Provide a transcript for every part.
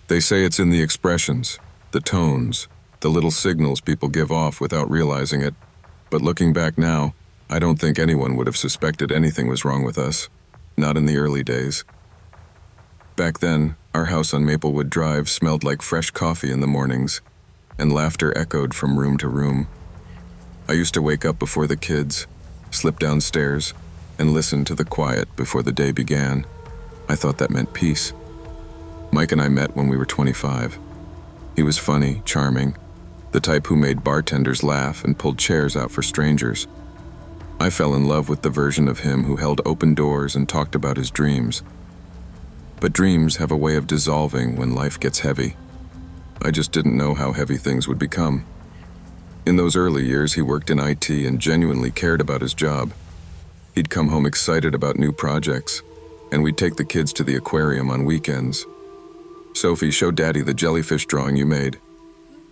They say it's in the expressions, the tones, the little signals people give off without realizing it. But looking back now, I don't think anyone would have suspected anything was wrong with us. Not in the early days. Back then, our house on Maplewood Drive smelled like fresh coffee in the mornings, and laughter echoed from room to room. I used to wake up before the kids, slip downstairs, and listen to the quiet before the day began. I thought that meant peace. Mike and I met when we were 25. He was funny, charming, the type who made bartenders laugh and pulled chairs out for strangers. I fell in love with the version of him who held open doors and talked about his dreams. But dreams have a way of dissolving when life gets heavy. I just didn't know how heavy things would become. In those early years, he worked in IT and genuinely cared about his job. He'd come home excited about new projects, and we'd take the kids to the aquarium on weekends. "Sophie, show Daddy the jellyfish drawing you made,"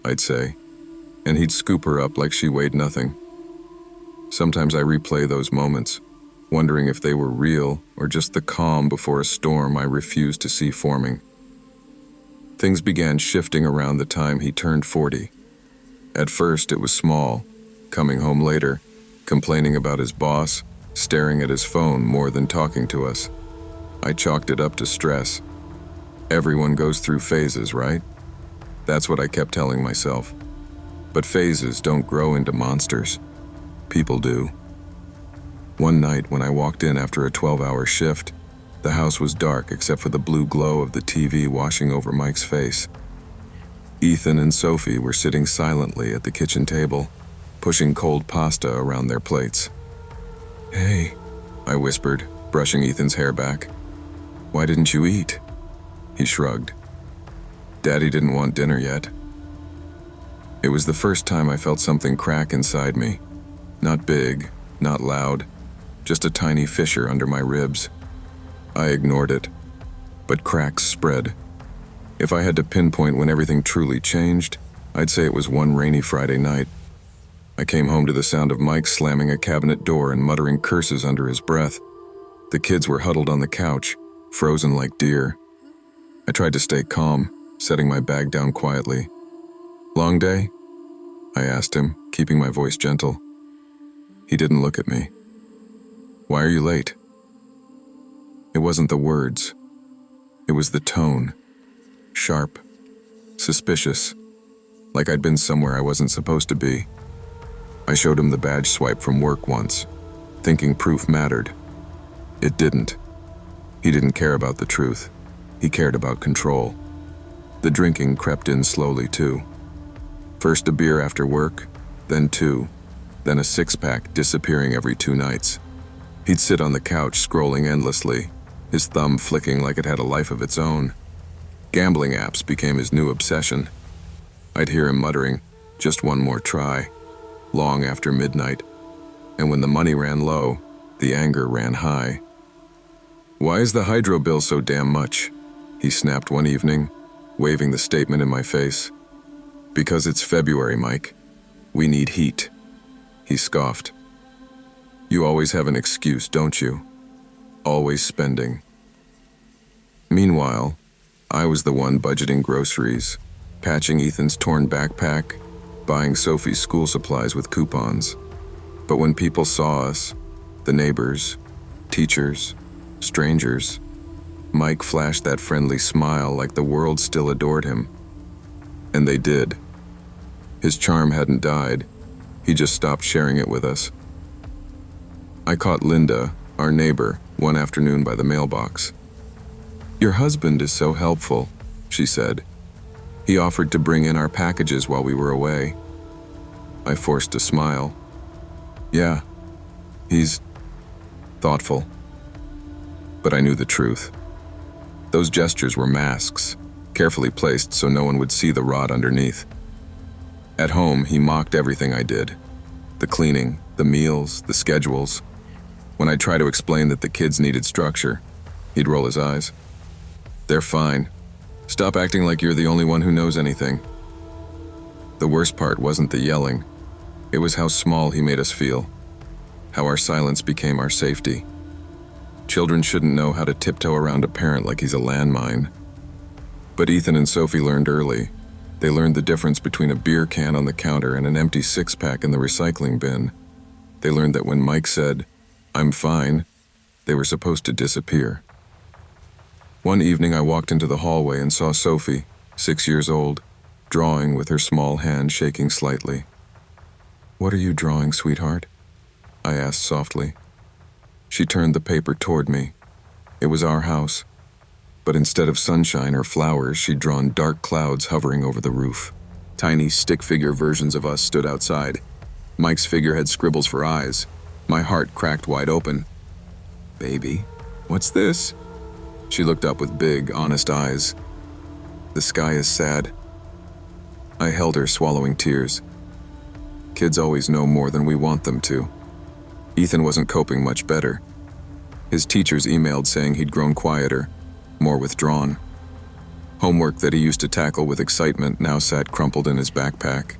I'd say, and he'd scoop her up like she weighed nothing. Sometimes I replay those moments, wondering if they were real or just the calm before a storm I refused to see forming. Things began shifting around the time he turned 40. At first, it was small, coming home later, complaining about his boss, staring at his phone more than talking to us. I chalked it up to stress. Everyone goes through phases, right? That's what I kept telling myself. But phases don't grow into monsters. People do. One night when I walked in after a 12-hour shift, the house was dark except for the blue glow of the TV washing over Mike's face. Ethan and Sophie were sitting silently at the kitchen table, pushing cold pasta around their plates. "Hey," I whispered, brushing Ethan's hair back. "Why didn't you eat?" He shrugged. "Daddy didn't want dinner yet." It was the first time I felt something crack inside me. Not big, not loud, just a tiny fissure under my ribs. I ignored it, but cracks spread. If I had to pinpoint when everything truly changed, I'd say it was one rainy Friday night. I came home to the sound of Mike slamming a cabinet door and muttering curses under his breath. The kids were huddled on the couch, frozen like deer. I tried to stay calm, setting my bag down quietly. "Long day?" I asked him, keeping my voice gentle. He didn't look at me. "Why are you late?" It wasn't the words. It was the tone. Sharp. Suspicious. Like I'd been somewhere I wasn't supposed to be. I showed him the badge swipe from work once, thinking proof mattered. It didn't. He didn't care about the truth. He cared about control. The drinking crept in slowly, too. First a beer after work, then two, then a six-pack disappearing every 2 nights. He'd sit on the couch scrolling endlessly, his thumb flicking like it had a life of its own. Gambling apps became his new obsession. I'd hear him muttering, "Just one more try," long after midnight. And when the money ran low, the anger ran high. "Why is the hydro bill so damn much?" he snapped one evening, waving the statement in my face. "Because it's February, Mike. We need heat," he scoffed. "You always have an excuse, don't you? Always spending." Meanwhile, I was the one budgeting groceries, patching Ethan's torn backpack, buying Sophie's school supplies with coupons. But when people saw us, the neighbors, teachers, strangers, Mike flashed that friendly smile like the world still adored him. And they did. His charm hadn't died. He just stopped sharing it with us. I caught Linda, our neighbor, one afternoon by the mailbox. "Your husband is so helpful," she said. "He offered to bring in our packages while we were away." I forced a smile. "Yeah, he's thoughtful." But I knew the truth. Those gestures were masks, carefully placed so no one would see the rot underneath. At home, he mocked everything I did. The cleaning, the meals, the schedules. When I'd try to explain that the kids needed structure, he'd roll his eyes. "They're fine. Stop acting like you're the only one who knows anything." The worst part wasn't the yelling. It was how small he made us feel. How our silence became our safety. Children shouldn't know how to tiptoe around a parent like he's a landmine. But Ethan and Sophie learned early. They learned the difference between a beer can on the counter and an empty six-pack in the recycling bin. They learned that when Mike said, "I'm fine," they were supposed to disappear. One evening I walked into the hallway and saw Sophie, 6 years old, drawing with her small hand shaking slightly. "What are you drawing, sweetheart?" I asked softly. She turned the paper toward me. It was our house, but instead of sunshine or flowers, she'd drawn dark clouds hovering over the roof. Tiny stick figure versions of us stood outside. Mike's figure had scribbles for eyes. My heart cracked wide open. "Baby, what's this?" She looked up with big, honest eyes. "The sky is sad." I held her, swallowing tears. Kids always know more than we want them to. Ethan wasn't coping much better. His teachers emailed saying he'd grown quieter, more withdrawn. Homework that he used to tackle with excitement now sat crumpled in his backpack.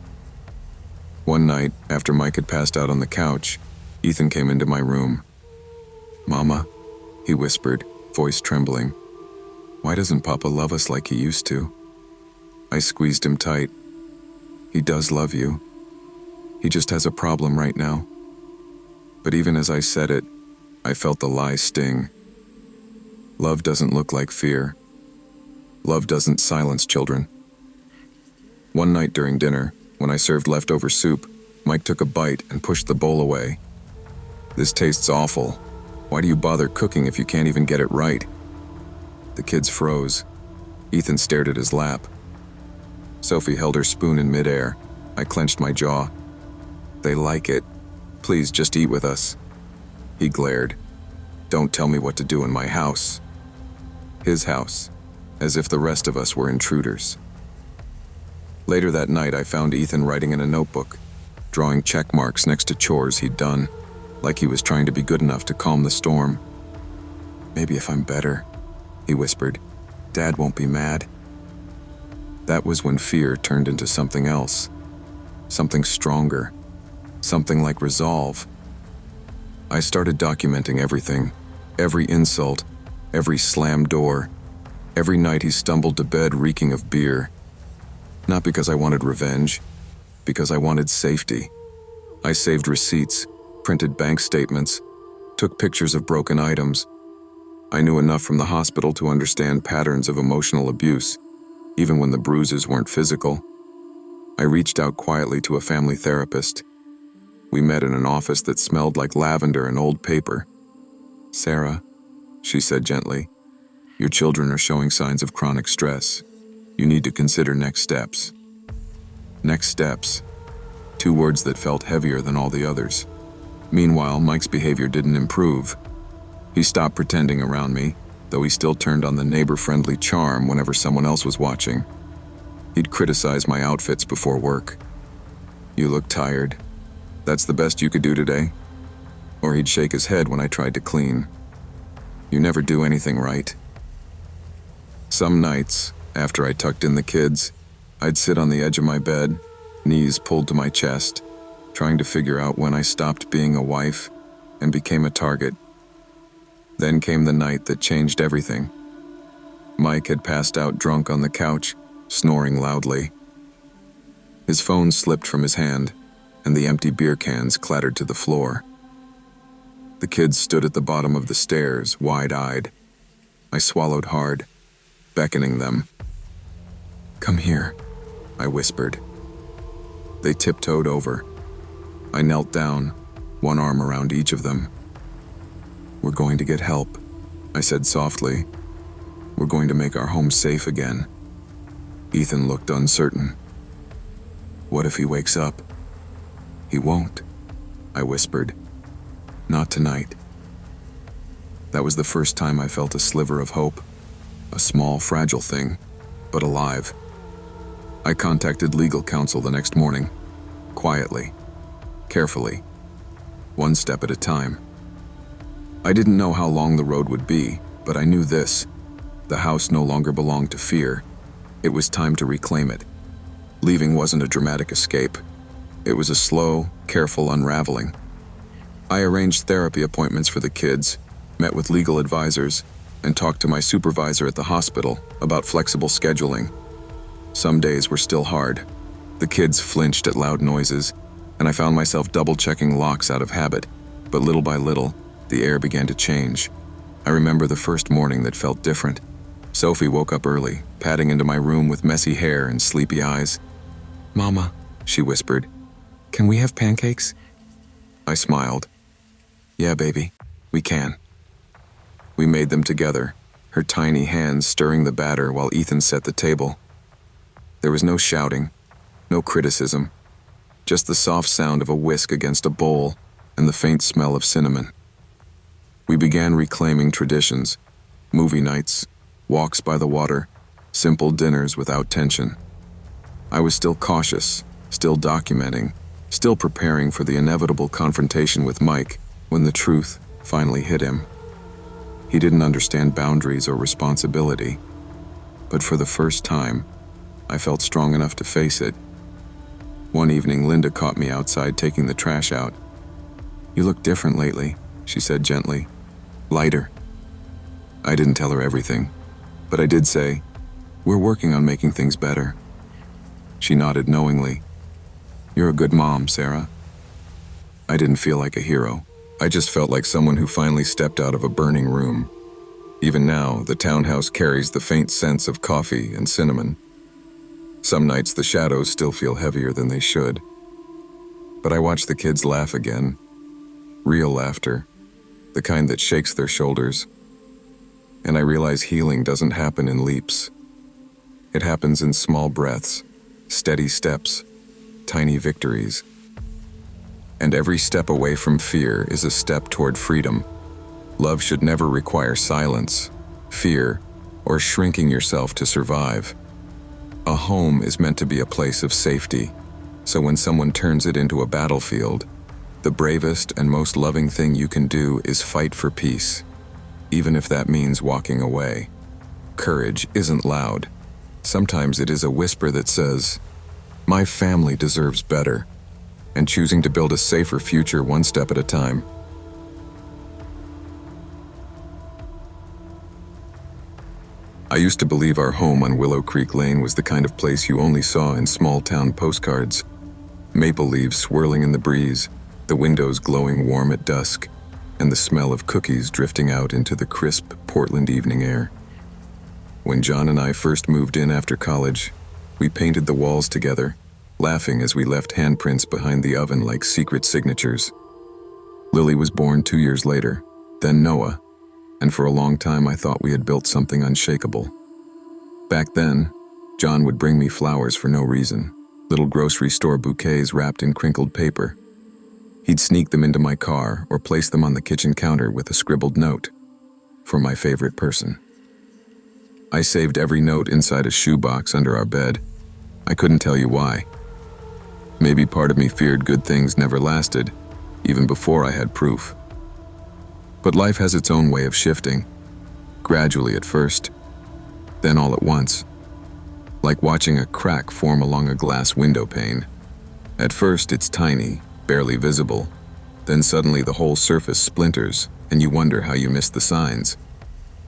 One night, after Mike had passed out on the couch, Ethan came into my room. "Mama," he whispered, voice trembling. "Why doesn't Papa love us like he used to?" I squeezed him tight. "He does love you. He just has a problem right now." But even as I said it, I felt the lie sting. Love doesn't look like fear. Love doesn't silence children. One night during dinner, when I served leftover soup, Mike took a bite and pushed the bowl away. "This tastes awful. Why do you bother cooking if you can't even get it right?" The kids froze. Ethan stared at his lap. Sophie held her spoon in midair. I clenched my jaw. "They like it. Please just eat with us." He glared. "Don't tell me what to do in my house." His house, as if the rest of us were intruders. Later that night, I found Ethan writing in a notebook, drawing check marks next to chores he'd done, like he was trying to be good enough to calm the storm. "Maybe if I'm better," he whispered, "Dad won't be mad." That was when fear turned into something else, something stronger, something like resolve. I started documenting everything, every insult, every slammed door, every night he stumbled to bed reeking of beer. Not because I wanted revenge, because I wanted safety. I saved receipts, printed bank statements, took pictures of broken items. I knew enough from the hospital to understand patterns of emotional abuse, even when the bruises weren't physical. I reached out quietly to a family therapist. We met in an office that smelled like lavender and old paper. "Sarah," she said gently, "your children are showing signs of chronic stress. You need to consider next steps." Next steps. 2 words that felt heavier than all the others. Meanwhile, Mike's behavior didn't improve. He stopped pretending around me, though he still turned on the neighbor-friendly charm whenever someone else was watching. He'd criticize my outfits before work. "You look tired. That's the best you could do today?" Or he'd shake his head when I tried to clean. "You never do anything right." Some nights, after I tucked in the kids, I'd sit on the edge of my bed, knees pulled to my chest, trying to figure out when I stopped being a wife and became a target. Then came the night that changed everything. Mike had passed out drunk on the couch, snoring loudly. His phone slipped from his hand, and the empty beer cans clattered to the floor. The kids stood at the bottom of the stairs, wide-eyed. I swallowed hard, beckoning them. "Come here," I whispered. They tiptoed over. I knelt down, one arm around each of them. "We're going to get help," I said softly. "We're going to make our home safe again." Ethan looked uncertain. "What if he wakes up?" "He won't," I whispered. "Not tonight." That was the first time I felt a sliver of hope. A small, fragile thing, but alive. I contacted legal counsel the next morning, quietly, carefully, one step at a time. I didn't know how long the road would be, but I knew this. The house no longer belonged to fear. It was time to reclaim it. Leaving wasn't a dramatic escape. It was a slow, careful unraveling. I arranged therapy appointments for the kids, met with legal advisors, and talked to my supervisor at the hospital about flexible scheduling. Some days were still hard. The kids flinched at loud noises, and I found myself double-checking locks out of habit, but little by little, the air began to change. I remember the first morning that felt different. Sophie woke up early, padding into my room with messy hair and sleepy eyes. "Mama," she whispered, "can we have pancakes?" I smiled. "Yeah, baby, we can." We made them together, her tiny hands stirring the batter while Ethan set the table. There was no shouting, no criticism, just the soft sound of a whisk against a bowl and the faint smell of cinnamon. We began reclaiming traditions, movie nights, walks by the water, simple dinners without tension. I was still cautious, still documenting, still preparing for the inevitable confrontation with Mike when the truth finally hit him. He didn't understand boundaries or responsibility, but for the first time, I felt strong enough to face it. One evening, Linda caught me outside taking the trash out. "You look different lately," she said gently. "Lighter." I didn't tell her everything, but I did say, "We're working on making things better." She nodded knowingly. "You're a good mom, Sarah." I didn't feel like a hero. I just felt like someone who finally stepped out of a burning room. Even now, the townhouse carries the faint scents of coffee and cinnamon. Some nights the shadows still feel heavier than they should. But I watch the kids laugh again. Real laughter, the kind that shakes their shoulders. And I realize healing doesn't happen in leaps. It happens in small breaths, steady steps, tiny victories. And every step away from fear is a step toward freedom. Love should never require silence, fear, or shrinking yourself to survive. A home is meant to be a place of safety, so when someone turns it into a battlefield, the bravest and most loving thing you can do is fight for peace, even if that means walking away. Courage isn't loud. Sometimes it is a whisper that says, "My family deserves better," and choosing to build a safer future one step at a time. I used to believe our home on Willow Creek Lane was the kind of place you only saw in small-town postcards. Maple leaves swirling in the breeze, the windows glowing warm at dusk, and the smell of cookies drifting out into the crisp Portland evening air. When John and I first moved in after college, we painted the walls together, laughing as we left handprints behind the oven like secret signatures. Lily was born 2 years later, then Noah, and for a long time I thought we had built something unshakable. Back then, John would bring me flowers for no reason, little grocery store bouquets wrapped in crinkled paper. He'd sneak them into my car or place them on the kitchen counter with a scribbled note, "For my favorite person." I saved every note inside a shoebox under our bed. I couldn't tell you why. Maybe part of me feared good things never lasted, even before I had proof. But life has its own way of shifting, gradually at first, then all at once, like watching a crack form along a glass window pane. At first it's tiny, barely visible, then suddenly the whole surface splinters, and you wonder how you missed the signs.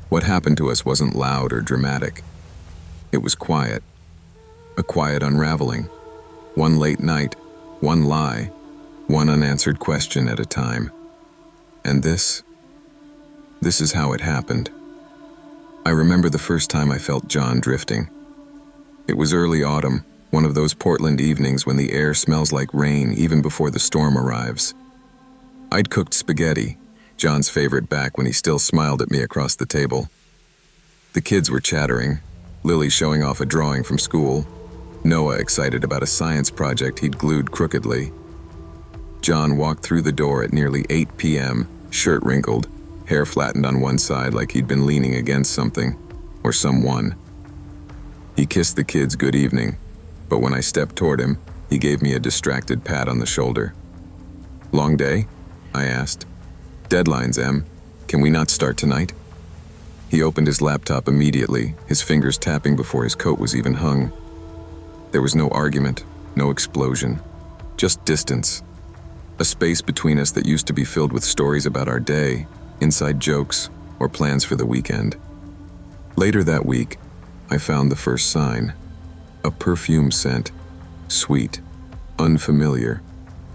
What happened to us wasn't loud or dramatic. It was quiet, a quiet unraveling, one late night, one lie, one unanswered question at a time. And this is how it happened. I remember the first time I felt John drifting. It was early autumn, one of those Portland evenings when the air smells like rain even before the storm arrives. I'd cooked spaghetti, John's favorite, back when he still smiled at me across the table. The kids were chattering, Lily showing off a drawing from school, Noah excited about a science project he'd glued crookedly. John walked through the door at nearly 8 p.m., shirt wrinkled, hair flattened on one side like he'd been leaning against something, or someone. He kissed the kids good evening, but when I stepped toward him, he gave me a distracted pat on the shoulder. "Long day?" I asked. "Deadlines, Em. Can we not start tonight?" He opened his laptop immediately, his fingers tapping before his coat was even hung. There was no argument, no explosion, just distance. A space between us that used to be filled with stories about our day, inside jokes, or plans for the weekend. Later that week, I found the first sign. A perfume scent, sweet, unfamiliar,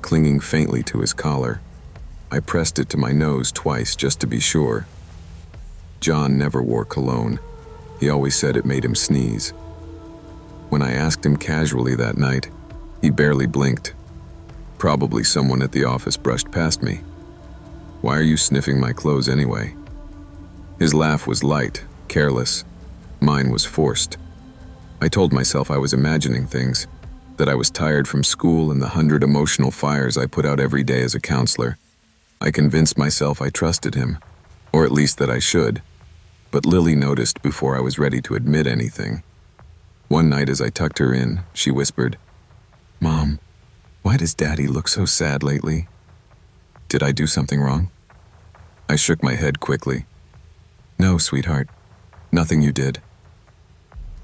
clinging faintly to his collar. I pressed it to my nose twice just to be sure. John never wore cologne. He always said it made him sneeze. When I asked him casually that night, he barely blinked. Probably someone at the office brushed past me. "Why are you sniffing my clothes anyway?" His laugh was light, careless. Mine was forced. I told myself I was imagining things, that I was tired from school and the 100 emotional fires I put out every day as a counselor. I convinced myself I trusted him, or at least that I should. But Lily noticed before I was ready to admit anything. One night as I tucked her in, she whispered, "Mom, why does Daddy look so sad lately?" Did I do something wrong? I shook my head quickly. "No, sweetheart, nothing you did."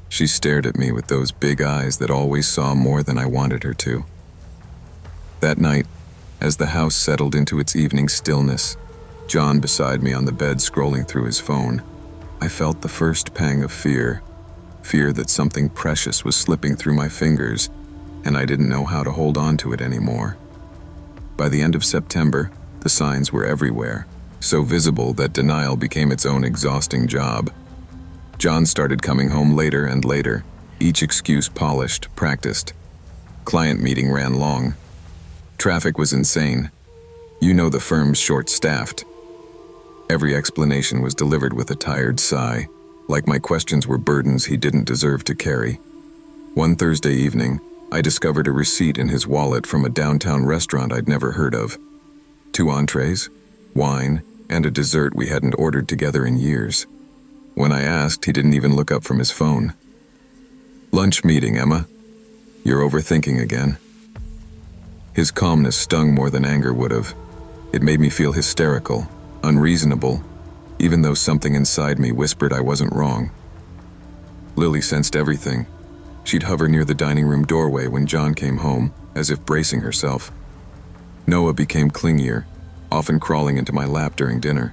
She stared at me with those big eyes that always saw more than I wanted her to. That night, as the house settled into its evening stillness, John beside me on the bed scrolling through his phone, I felt the first pang of fear that something precious was slipping through my fingers, and I didn't know how to hold on to it anymore. By the end of September, the signs were everywhere, so visible that denial became its own exhausting job. John started coming home later and later, each excuse polished, practiced. Client meeting ran long. Traffic was insane. You know the firm's short-staffed. Every explanation was delivered with a tired sigh, like my questions were burdens he didn't deserve to carry. One Thursday evening, I discovered a receipt in his wallet from a downtown restaurant I'd never heard of. 2 entrees, wine, and a dessert we hadn't ordered together in years. When I asked, he didn't even look up from his phone. "Lunch meeting, Emma. You're overthinking again." His calmness stung more than anger would have. It made me feel hysterical, unreasonable, even though something inside me whispered I wasn't wrong. Lily sensed everything. She'd hover near the dining room doorway when John came home, as if bracing herself. Noah became clingier, often crawling into my lap during dinner.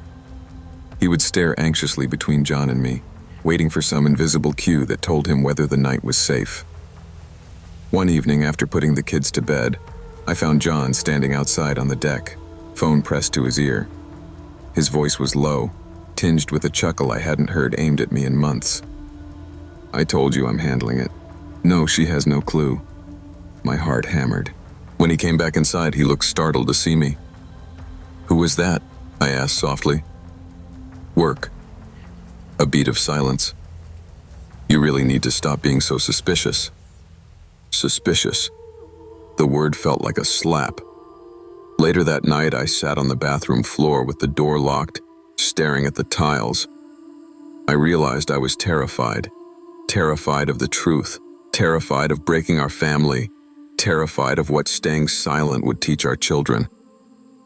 He would stare anxiously between John and me, waiting for some invisible cue that told him whether the night was safe. One evening after putting the kids to bed, I found John standing outside on the deck, phone pressed to his ear. His voice was low, tinged with a chuckle I hadn't heard aimed at me in months. "I told you I'm handling it. No, she has no clue." My heart hammered. When he came back inside, he looked startled to see me. "Who was that?" I asked softly. "Work." A beat of silence. "You really need to stop being so suspicious." Suspicious. The word felt like a slap. Later that night, I sat on the bathroom floor with the door locked, staring at the tiles. I realized I was terrified. Terrified of the truth. Terrified of breaking our family. Terrified of what staying silent would teach our children.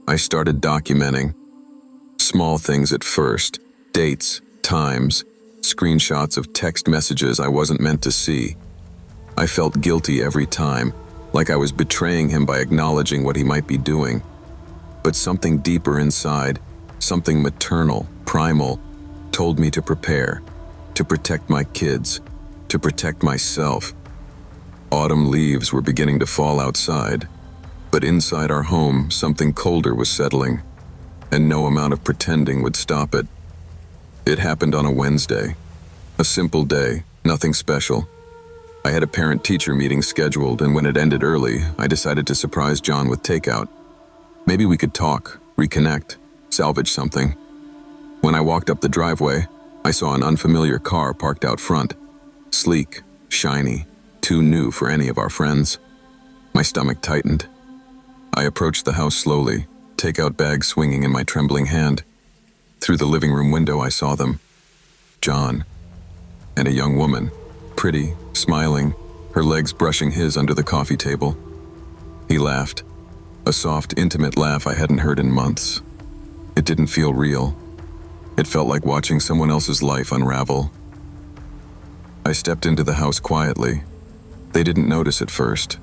I started documenting. Small things at first. Dates, times, screenshots of text messages I wasn't meant to see. I felt guilty every time, like I was betraying him by acknowledging what he might be doing. But something deeper inside, something maternal, primal, told me to prepare, to protect my kids, to protect myself. Autumn leaves were beginning to fall outside, but inside our home, something colder was settling, and no amount of pretending would stop it. It happened on a Wednesday, a simple day, nothing special. I had a parent-teacher meeting scheduled, and when it ended early, I decided to surprise John with takeout. Maybe we could talk, reconnect, salvage something. When I walked up the driveway, I saw an unfamiliar car parked out front. Sleek, shiny, too new for any of our friends. My stomach tightened. I approached the house slowly, takeout bag swinging in my trembling hand. Through the living room window, I saw them. John and a young woman, pretty, smiling, her legs brushing his under the coffee table. He laughed, a soft, intimate laugh I hadn't heard in months. It didn't feel real. It felt like watching someone else's life unravel. I stepped into the house quietly. They didn't notice at first.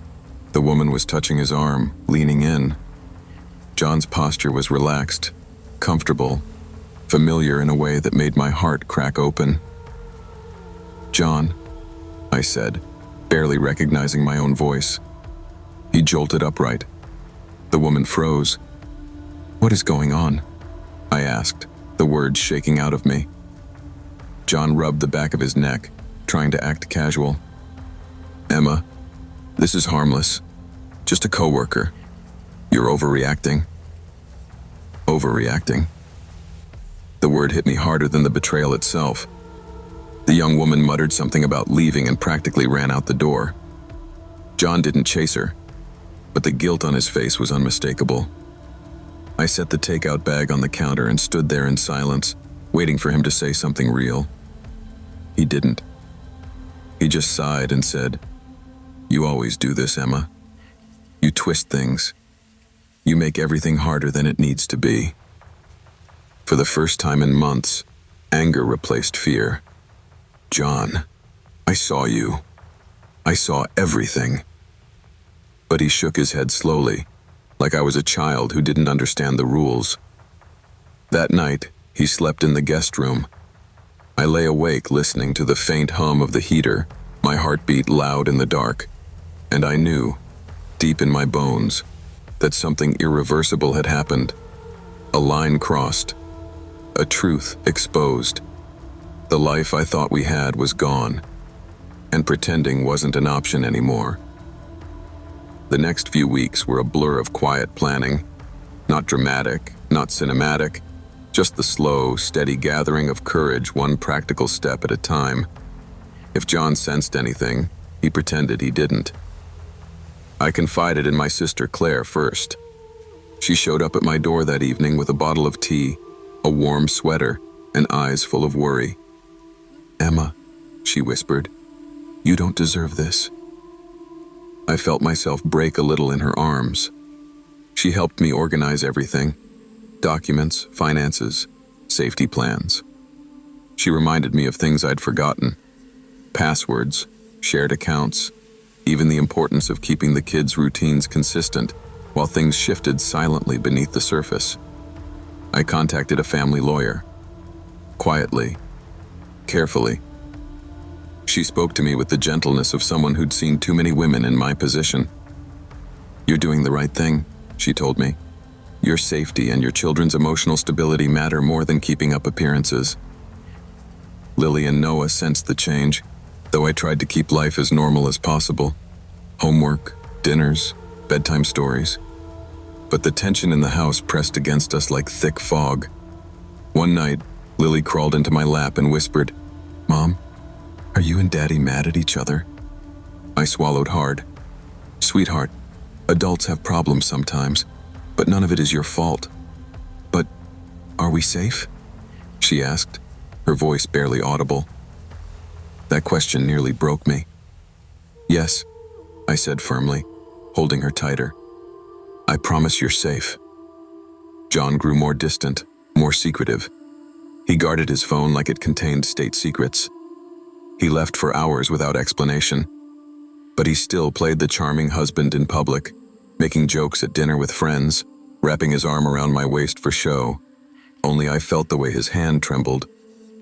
The woman was touching his arm, leaning in. John's posture was relaxed, comfortable. familiar in a way that made my heart crack open. "John," I said, barely recognizing my own voice. He jolted upright. The woman froze. "What is going on?" I asked, the words shaking out of me. John rubbed the back of his neck, trying to act casual. "Emma, this is harmless. Just a coworker. You're overreacting." Overreacting? The word hit me harder than the betrayal itself. The young woman muttered something about leaving and practically ran out the door. John didn't chase her, but the guilt on his face was unmistakable. I set the takeout bag on the counter and stood there in silence, waiting for him to say something real. He didn't. He just sighed and said, "You always do this, Emma. You twist things. You make everything harder than it needs to be." For the first time in months, anger replaced fear. "John, I saw you. I saw everything." But he shook his head slowly, like I was a child who didn't understand the rules. That night, he slept in the guest room. I lay awake listening to the faint hum of the heater, my heartbeat loud in the dark, and I knew, deep in my bones, that something irreversible had happened. A line crossed. A truth exposed. The life I thought we had was gone, and pretending wasn't an option anymore. The next few weeks were a blur of quiet planning. Not dramatic, not cinematic, just the slow, steady gathering of courage, one practical step at a time. If John sensed anything, he pretended he didn't. I confided in my sister Claire first. She showed up at my door that evening with a bottle of tea, a warm sweater, and eyes full of worry. "Emma," she whispered, "you don't deserve this." I felt myself break a little in her arms. She helped me organize everything: documents, finances, safety plans. She reminded me of things I'd forgotten: passwords, shared accounts, even the importance of keeping the kids' routines consistent while things shifted silently beneath the surface. I contacted a family lawyer. Quietly, carefully. She spoke to me with the gentleness of someone who'd seen too many women in my position. "You're doing the right thing," she told me. "Your safety and your children's emotional stability matter more than keeping up appearances." Lily and Noah sensed the change, though I tried to keep life as normal as possible. Homework, dinners, bedtime stories. But the tension in the house pressed against us like thick fog. One night, Lily crawled into my lap and whispered, "Mom, are you and Daddy mad at each other?" I swallowed hard. "Sweetheart, adults have problems sometimes, but none of it is your fault." "But are we safe?" she asked, her voice barely audible. That question nearly broke me. "Yes," I said firmly, holding her tighter. "I promise you're safe." John grew more distant, more secretive. He guarded his phone like it contained state secrets. He left for hours without explanation. But he still played the charming husband in public, making jokes at dinner with friends, wrapping his arm around my waist for show. Only I felt the way his hand trembled.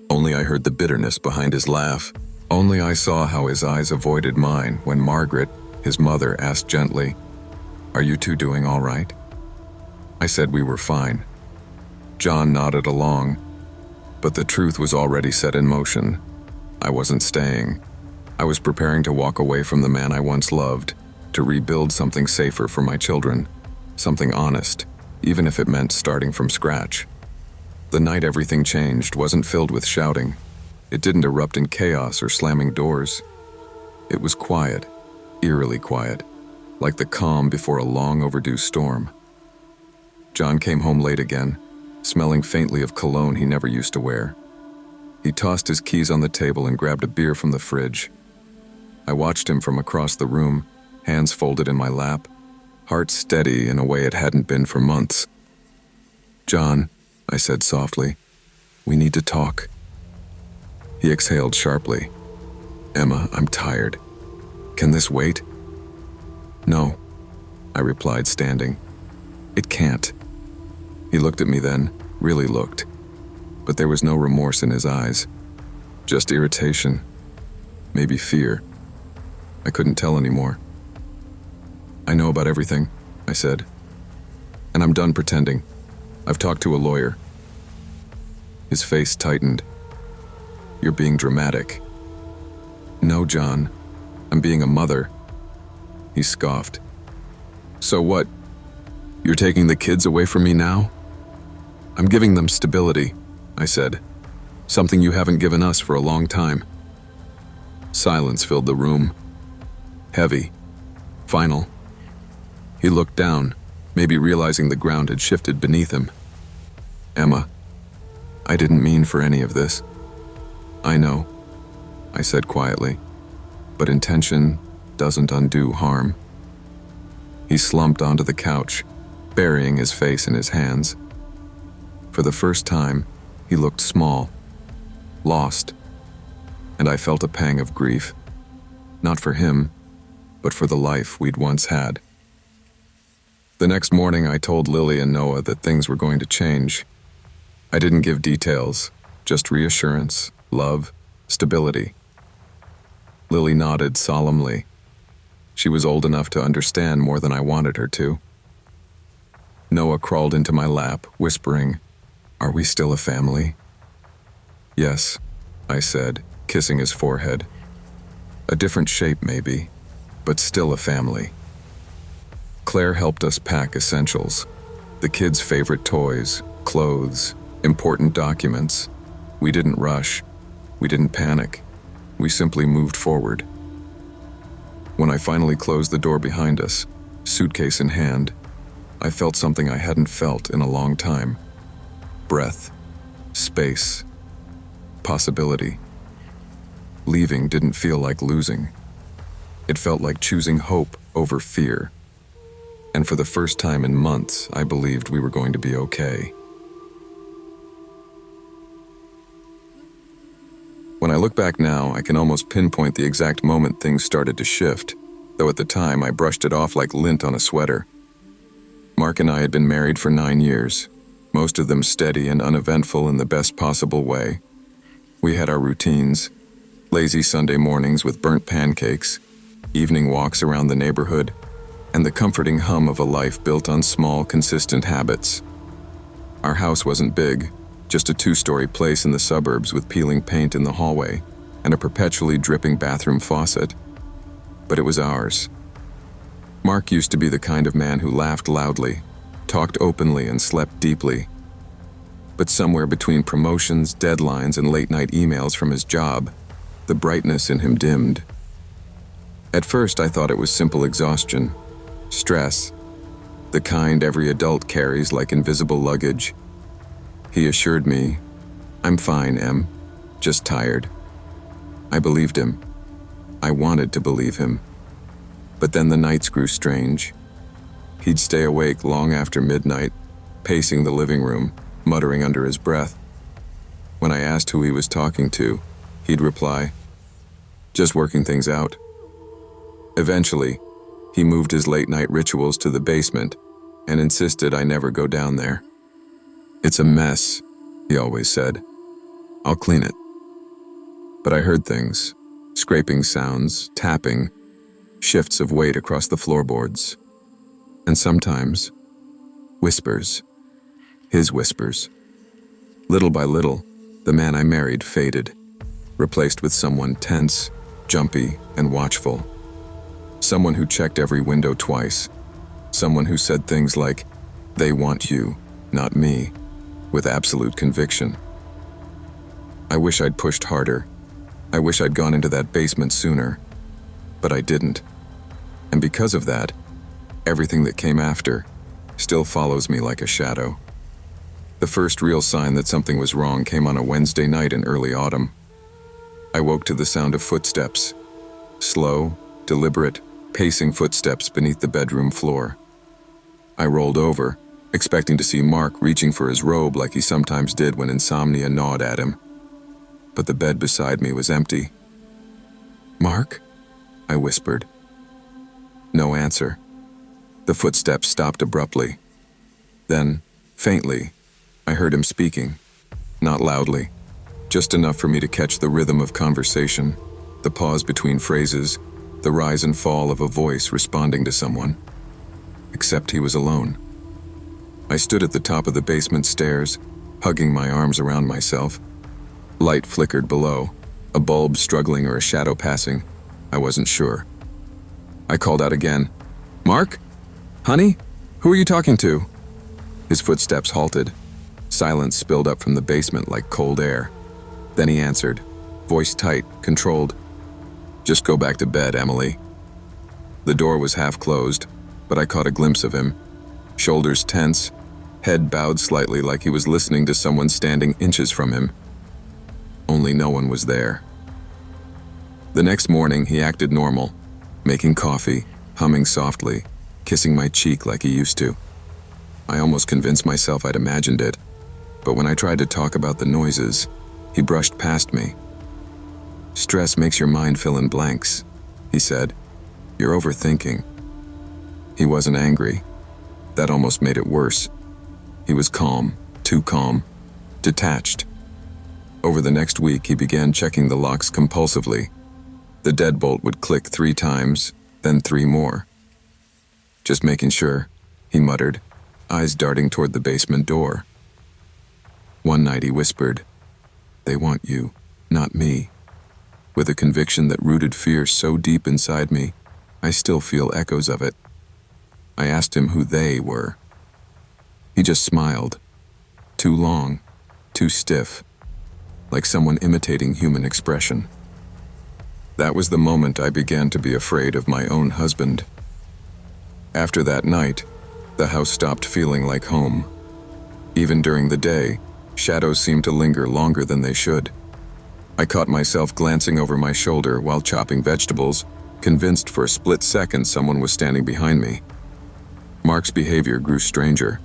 Only I heard the bitterness behind his laugh. Only I saw how his eyes avoided mine when Margaret, his mother, asked gently, "Are you two doing all right?" I said we were fine. John nodded along, but the truth was already set in motion. I wasn't staying. I was preparing to walk away from the man I once loved, to rebuild something safer for my children, something honest, even if it meant starting from scratch. The night everything changed wasn't filled with shouting. It didn't erupt in chaos or slamming doors. It was quiet, eerily quiet, like the calm before a long overdue storm. John came home late again, smelling faintly of cologne he never used to wear. He tossed his keys on the table and grabbed a beer from the fridge. I watched him from across the room, hands folded in my lap, heart steady in a way it hadn't been for months. "John," I said softly, "we need to talk." He exhaled sharply. "Emma, I'm tired. Can this wait?" "No," I replied, standing. "It can't." He looked at me then, really looked. but there was no remorse in his eyes. Just irritation. Maybe fear. I couldn't tell anymore. "I know about everything," I said. "And I'm done pretending. I've talked to a lawyer." His face tightened. "You're being dramatic." "No, John. I'm being a mother." He scoffed. "So what? You're taking the kids away from me now?" "I'm giving them stability," I said. "Something you haven't given us for a long time." Silence filled the room. Heavy. Final. He looked down, maybe realizing the ground had shifted beneath him. "Emma, I didn't mean for any of this." "I know," I said quietly, "but intention doesn't undo harm." He slumped onto the couch, burying his face in his hands. For the first time, he looked small, lost, and I felt a pang of grief, not for him, but for the life we'd once had. The next morning, I told Lily and Noah that things were going to change. I didn't give details, just reassurance, love, stability. Lily nodded solemnly. She was old enough to understand more than I wanted her to. Noah crawled into my lap, whispering, "Are we still a family?" "Yes," I said, kissing his forehead. "A different shape, maybe, but still a family." Claire helped us pack essentials, the kids' favorite toys, clothes, important documents. We didn't rush. We didn't panic. We simply moved forward. When I finally closed the door behind us, suitcase in hand, I felt something I hadn't felt in a long time. Breath, space, possibility. Leaving didn't feel like losing. It felt like choosing hope over fear. And for the first time in months, I believed we were going to be okay. When I look back now, I can almost pinpoint the exact moment things started to shift, though at the time I brushed it off like lint on a sweater. Mark and I had been married for 9 years, most of them steady and uneventful in the best possible way. We had our routines, lazy Sunday mornings with burnt pancakes, evening walks around the neighborhood, and the comforting hum of a life built on small, consistent habits. Our house wasn't big, just a 2-story place in the suburbs with peeling paint in the hallway and a perpetually dripping bathroom faucet. But it was ours. Mark used to be the kind of man who laughed loudly, talked openly, and slept deeply. But somewhere between promotions, deadlines, and late-night emails from his job, the brightness in him dimmed. At first, I thought it was simple exhaustion, stress, the kind every adult carries like invisible luggage. He assured me, "I'm fine, Em, just tired." I believed him. I wanted to believe him. But then the nights grew strange. He'd stay awake long after midnight, pacing the living room, muttering under his breath. When I asked who he was talking to, he'd reply, "Just working things out." Eventually, he moved his late-night rituals to the basement and insisted I never go down there. "It's a mess," he always said. "I'll clean it." But I heard things, scraping sounds, tapping, shifts of weight across the floorboards. And sometimes, whispers. His whispers. Little by little, the man I married faded, replaced with someone tense, jumpy, and watchful. Someone who checked every window twice. Someone who said things like, "They want you, not me," with absolute conviction. I wish I'd pushed harder. I wish I'd gone into that basement sooner. But I didn't. And because of that, everything that came after still follows me like a shadow. The first real sign that something was wrong came on a Wednesday night in early autumn. I woke to the sound of footsteps. Slow, deliberate, pacing footsteps beneath the bedroom floor. I rolled over, expecting to see Mark reaching for his robe like he sometimes did when insomnia gnawed at him. But the bed beside me was empty. "Mark?" I whispered. No answer. The footsteps stopped abruptly. Then, faintly, I heard him speaking. Not loudly, just enough for me to catch the rhythm of conversation, the pause between phrases, the rise and fall of a voice responding to someone. Except he was alone. I stood at the top of the basement stairs, hugging my arms around myself. Light flickered below, a bulb struggling or a shadow passing. I wasn't sure. I called out again. "Mark? Honey? Who are you talking to?" His footsteps halted. Silence spilled up from the basement like cold air. Then he answered, voice tight, controlled. "Just go back to bed, Emily." The door was half closed, but I caught a glimpse of him. Shoulders tense, head bowed slightly like he was listening to someone standing inches from him. Only no one was there. The next morning, he acted normal, making coffee, humming softly, kissing my cheek like he used to. I almost convinced myself I'd imagined it, but when I tried to talk about the noises, he brushed past me. "Stress makes your mind fill in blanks," he said. "You're overthinking." He wasn't angry. That almost made it worse. He was calm, too calm, detached. Over the next week, he began checking the locks compulsively. The deadbolt would click 3 times, then 3 more. "Just making sure," he muttered, eyes darting toward the basement door. One night he whispered, "They want you, not me," with a conviction that rooted fear so deep inside me, I still feel echoes of it. I asked him who they were. He just smiled. Too long, too stiff, like someone imitating human expression. That was the moment I began to be afraid of my own husband. After that night, the house stopped feeling like home. Even during the day, shadows seemed to linger longer than they should. I caught myself glancing over my shoulder while chopping vegetables, convinced for a split second someone was standing behind me. Mark's behavior grew stranger.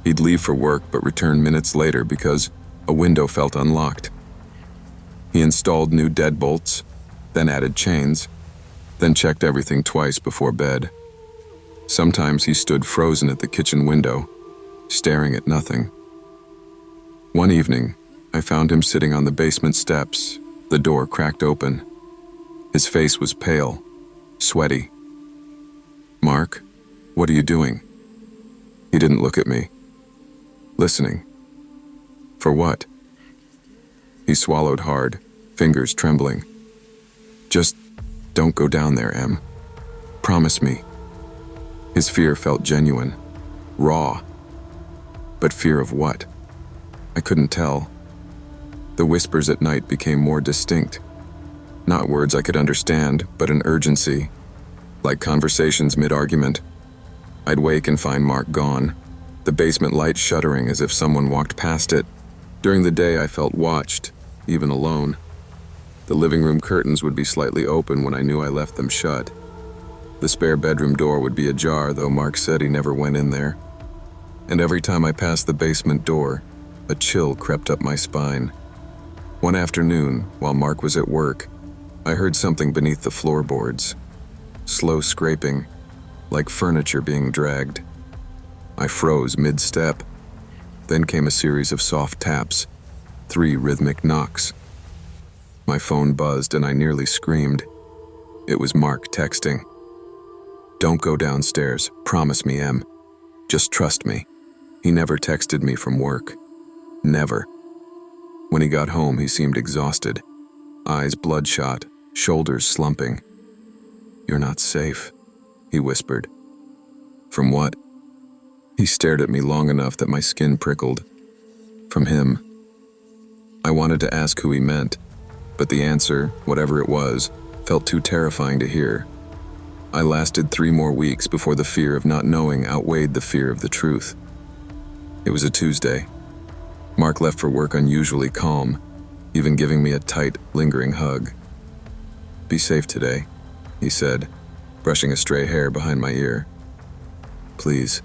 He'd leave for work but return minutes later because a window felt unlocked. He installed new deadbolts, then added chains, then checked everything twice before bed. Sometimes he stood frozen at the kitchen window, staring at nothing. One evening, I found him sitting on the basement steps, the door cracked open. His face was pale, sweaty. "Mark, what are you doing?" He didn't look at me. "Listening." "For what?" He swallowed hard, fingers trembling. "Just don't go down there, Em. Promise me." His fear felt genuine, raw. But fear of what? I couldn't tell. The whispers at night became more distinct. Not words I could understand, but an urgency, like conversations mid-argument. I'd wake and find Mark gone, the basement light shuddering as if someone walked past it. During the day, I felt watched, even alone. The living room curtains would be slightly open when I knew I left them shut. The spare bedroom door would be ajar, though Mark said he never went in there. And every time I passed the basement door, a chill crept up my spine. One afternoon, while Mark was at work, I heard something beneath the floorboards. Slow scraping, like furniture being dragged. I froze mid-step. Then came a series of soft taps, 3 rhythmic knocks. My phone buzzed and I nearly screamed. It was Mark texting. "Don't go downstairs, promise me, Em. Just trust me." He never texted me from work. Never. When he got home, he seemed exhausted. Eyes bloodshot, shoulders slumping. "You're not safe," he whispered. "From what?" He stared at me long enough that my skin prickled. "From him." I wanted to ask who he meant, but the answer, whatever it was, felt too terrifying to hear. I lasted 3 more weeks before the fear of not knowing outweighed the fear of the truth. It was a Tuesday. Mark left for work unusually calm, even giving me a tight, lingering hug. "Be safe today," he said, brushing a stray hair behind my ear. "Please."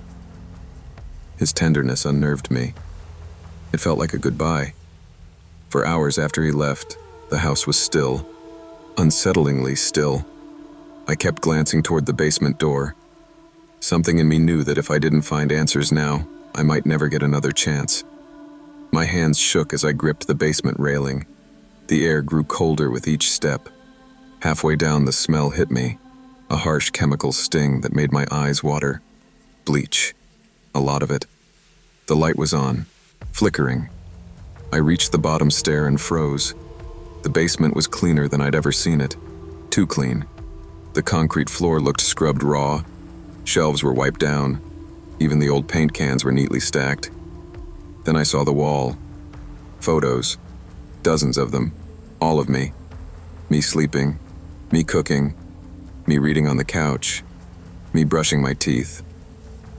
His tenderness unnerved me. It felt like a goodbye. For hours after he left, the house was still, unsettlingly still. I kept glancing toward the basement door. Something in me knew that if I didn't find answers now, I might never get another chance. My hands shook as I gripped the basement railing. The air grew colder with each step. Halfway down, the smell hit me, a harsh chemical sting that made my eyes water. Bleach. A lot of it. The light was on, flickering. I reached the bottom stair and froze. The basement was cleaner than I'd ever seen it. Too clean. The concrete floor looked scrubbed raw. Shelves were wiped down. Even the old paint cans were neatly stacked. Then I saw the wall. Photos. Dozens of them. All of me. Me sleeping. Me cooking. Me reading on the couch. Me brushing my teeth.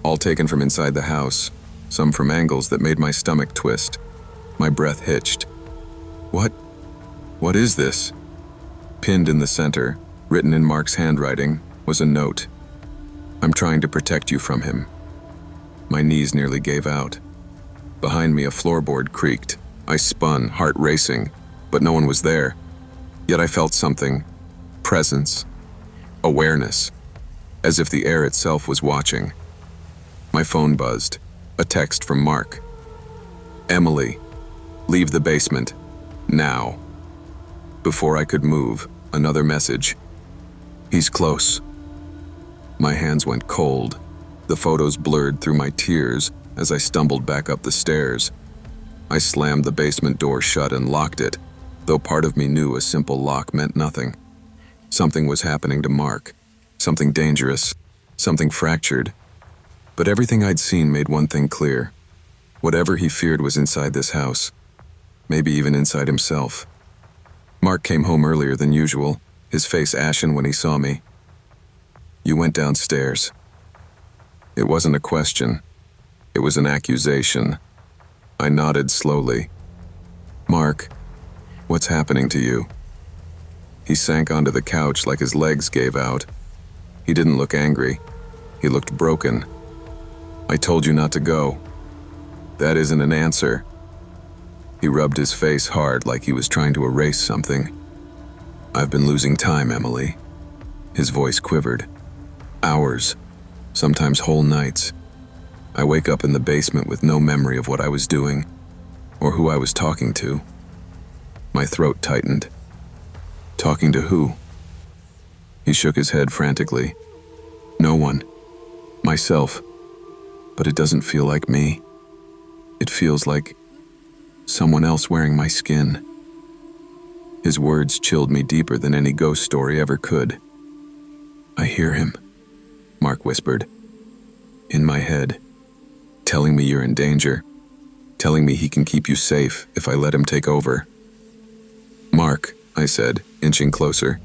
All taken from inside the house. Some from angles that made my stomach twist. My breath hitched. What is this? Pinned in the center, written in Mark's handwriting, was a note. I'm trying to protect you from him. My knees nearly gave out. Behind me, a floorboard creaked. I spun, heart racing, but no one was there. Yet I felt something. Presence. Awareness. As if the air itself was watching. My phone buzzed. A text from Mark. Emily, leave the basement. Now. Before I could move, another message. He's close. My hands went cold. The photos blurred through my tears as I stumbled back up the stairs. I slammed the basement door shut and locked it, though part of me knew a simple lock meant nothing. Something was happening to Mark. Something dangerous. Something fractured. But everything I'd seen made one thing clear. Whatever he feared was inside this house. Maybe even inside himself. Mark came home earlier than usual, his face ashen when he saw me. You went downstairs. It wasn't a question. It was an accusation. I nodded slowly. Mark, what's happening to you? He sank onto the couch like his legs gave out. He didn't look angry. He looked broken. I told you not to go. That isn't an answer. He rubbed his face hard like he was trying to erase something. I've been losing time, Emily. His voice quivered. Hours, sometimes whole nights. I wake up in the basement with no memory of what I was doing, or who I was talking to. My throat tightened. Talking to who? He shook his head frantically. No one. Myself. But it doesn't feel like me. It feels like someone else wearing my skin. His words chilled me deeper than any ghost story ever could. I hear him, Mark whispered. In my head. Telling me you're in danger. Telling me he can keep you safe if I let him take over. Mark, I said, inching closer.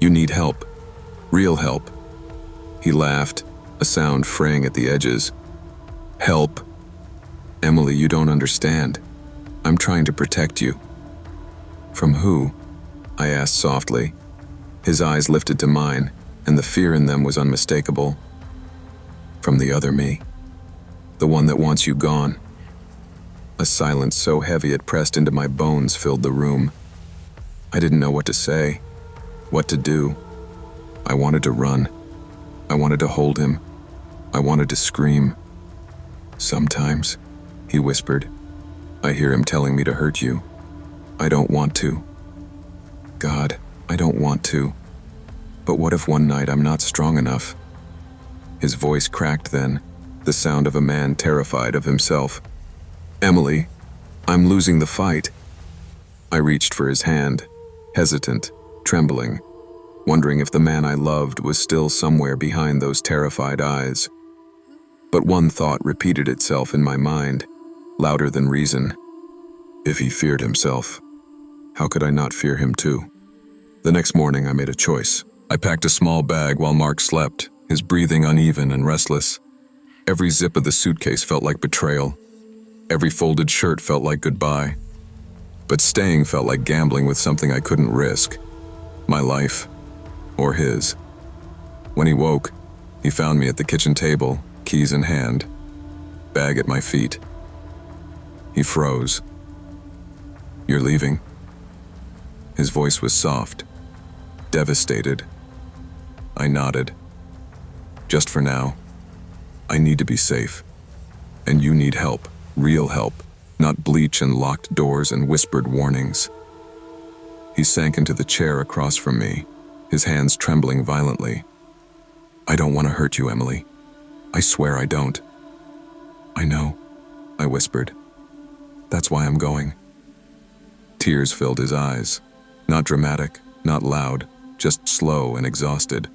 You need help. Real help. He laughed, a sound fraying at the edges. Help. Emily, you don't understand. I'm trying to protect you. From who? I asked softly. His eyes lifted to mine, and the fear in them was unmistakable. From the other me. The one that wants you gone. A silence so heavy it pressed into my bones filled the room. I didn't know what to say, what to do. I wanted to run. I wanted to hold him. I wanted to scream. Sometimes, he whispered, I hear him telling me to hurt you. I don't want to. God, I don't want to. But what if one night I'm not strong enough? His voice cracked then, the sound of a man terrified of himself. Emily, I'm losing the fight. I reached for his hand, hesitant, trembling, wondering if the man I loved was still somewhere behind those terrified eyes. But one thought repeated itself in my mind, louder than reason. If he feared himself, how could I not fear him too? The next morning I made a choice. I packed a small bag while Mark slept, his breathing uneven and restless. Every zip of the suitcase felt like betrayal. Every folded shirt felt like goodbye. But staying felt like gambling with something I couldn't risk. My life, or his. When he woke, he found me at the kitchen table, keys in hand, bag at my feet. He froze. You're leaving? His voice was soft, devastated. I nodded. Just for now. I need to be safe. And you need help, real help. not bleach and locked doors and whispered warnings. He sank into the chair across from me, his hands trembling violently. "I don't want to hurt you, Emily. I swear I don't." "I know," I whispered. "That's why I'm going." Tears filled his eyes. Not dramatic, not loud, just slow and exhausted.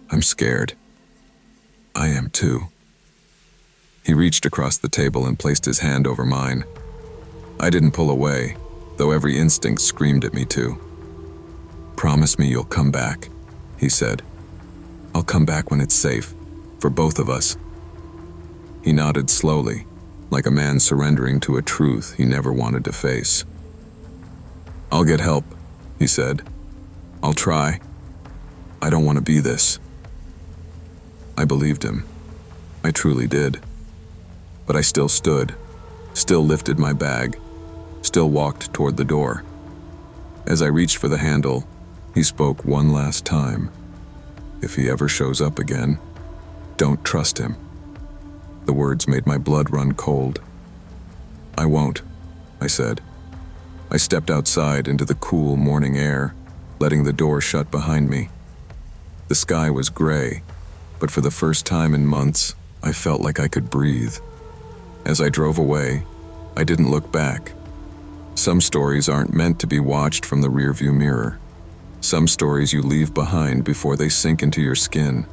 "I'm scared." "I am too." He reached across the table and placed his hand over mine. I didn't pull away, though every instinct screamed at me to. "Promise me you'll come back," he said. "I'll come back when it's safe, for both of us." He nodded slowly, like a man surrendering to a truth he never wanted to face. "I'll get help," he said. "I'll try. I don't want to be this." I believed him. I truly did. But I still stood, still lifted my bag, still walked toward the door. As I reached for the handle, he spoke one last time. "If he ever shows up again, don't trust him." The words made my blood run cold. "I won't," I said. I stepped outside into the cool morning air, letting the door shut behind me. The sky was gray, but for the first time in months, I felt like I could breathe. As I drove away, I didn't look back. Some stories aren't meant to be watched from the rearview mirror. Some stories you leave behind before they sink into your skin.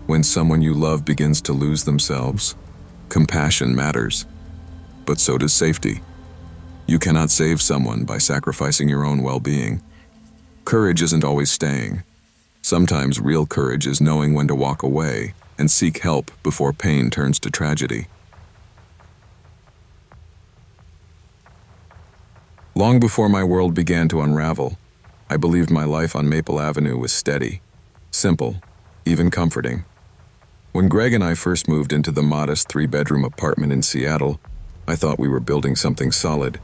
When someone you love begins to lose themselves, compassion matters, but so does safety. You cannot save someone by sacrificing your own well-being. Courage isn't always staying. Sometimes real courage is knowing when to walk away and seek help before pain turns to tragedy. Long before my world began to unravel, I believed my life on Maple Avenue was steady, simple, even comforting. When Greg and I first moved into the modest 3-bedroom apartment in Seattle, I thought we were building something solid.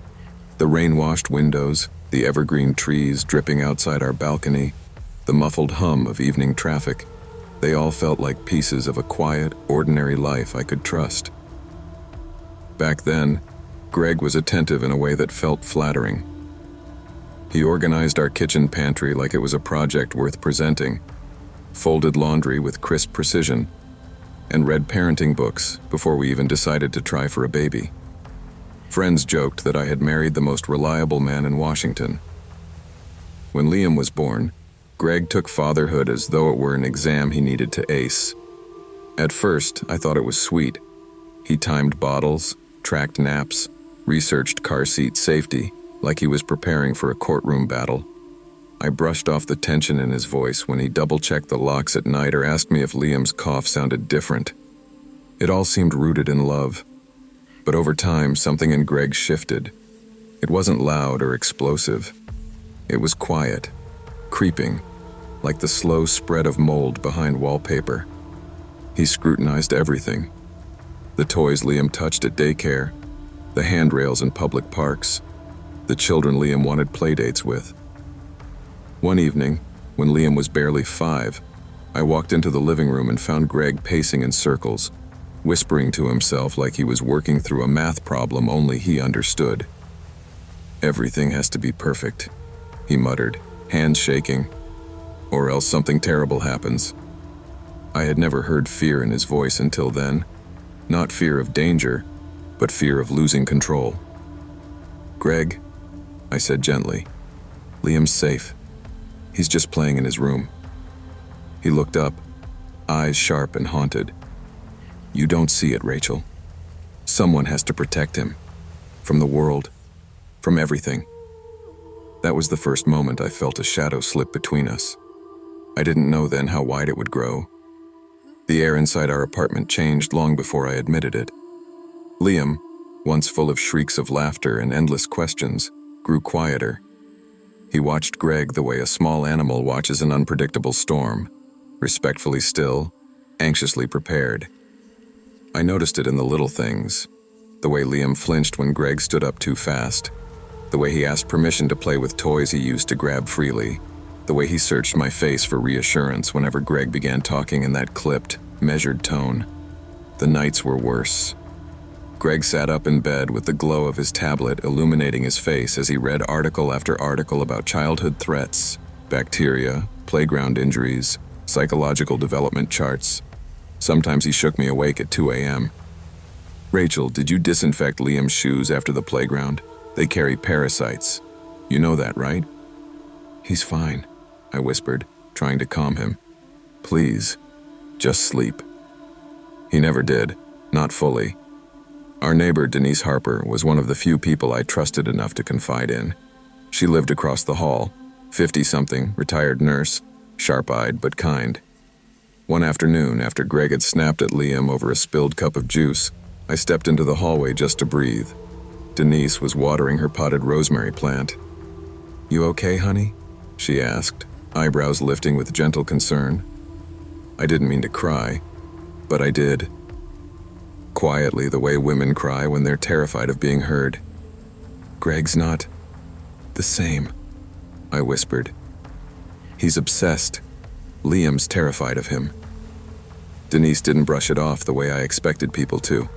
The rain-washed windows, the evergreen trees dripping outside our balcony, the muffled hum of evening traffic, they all felt like pieces of a quiet, ordinary life I could trust. Back then, Greg was attentive in a way that felt flattering. He organized our kitchen pantry like it was a project worth presenting, folded laundry with crisp precision, and read parenting books before we even decided to try for a baby. Friends joked that I had married the most reliable man in Washington. When Liam was born, Greg took fatherhood as though it were an exam he needed to ace. At first, I thought it was sweet. He timed bottles, tracked naps, researched car seat safety, like he was preparing for a courtroom battle. I brushed off the tension in his voice when he double-checked the locks at night or asked me if Liam's cough sounded different. It all seemed rooted in love. But over time, something in Greg shifted. It wasn't loud or explosive. It was quiet, creeping, like the slow spread of mold behind wallpaper. He scrutinized everything. The toys Liam touched at daycare, the handrails in public parks, the children Liam wanted playdates with. One evening, when Liam was barely 5, I walked into the living room and found Greg pacing in circles, whispering to himself like he was working through a math problem only he understood. "Everything has to be perfect," he muttered, hands shaking, "or else something terrible happens." I had never heard fear in his voice until then. Not fear of danger, but fear of losing control. "Greg," I said gently, "Liam's safe. He's just playing in his room." He looked up, eyes sharp and haunted. "You don't see it, Rachel. Someone has to protect him. From the world. From everything." That was the first moment I felt a shadow slip between us. I didn't know then how wide it would grow. The air inside our apartment changed long before I admitted it. Liam, once full of shrieks of laughter and endless questions, grew quieter. He watched Greg the way a small animal watches an unpredictable storm, respectfully still, anxiously prepared. I noticed it in the little things, the way Liam flinched when Greg stood up too fast, the way he asked permission to play with toys he used to grab freely, the way he searched my face for reassurance whenever Greg began talking in that clipped, measured tone. The nights were worse. Greg sat up in bed with the glow of his tablet illuminating his face as he read article after article about childhood threats, bacteria, playground injuries, psychological development charts. Sometimes he shook me awake at 2 a.m. "Rachel, did you disinfect Liam's shoes after the playground? They carry parasites. You know that, right?" "He's fine," I whispered, trying to calm him. "Please, just sleep." He never did, not fully. Our neighbor, Denise Harper, was one of the few people I trusted enough to confide in. She lived across the hall, 50-something, retired nurse, sharp-eyed but kind. One afternoon, after Greg had snapped at Liam over a spilled cup of juice, I stepped into the hallway just to breathe. Denise was watering her potted rosemary plant. "You okay, honey?" she asked, eyebrows lifting with gentle concern. I didn't mean to cry, but I did. Quietly, the way women cry when they're terrified of being heard. "Greg's not the same," I whispered. "He's obsessed. Liam's terrified of him." Denise didn't brush it off the way I expected people to.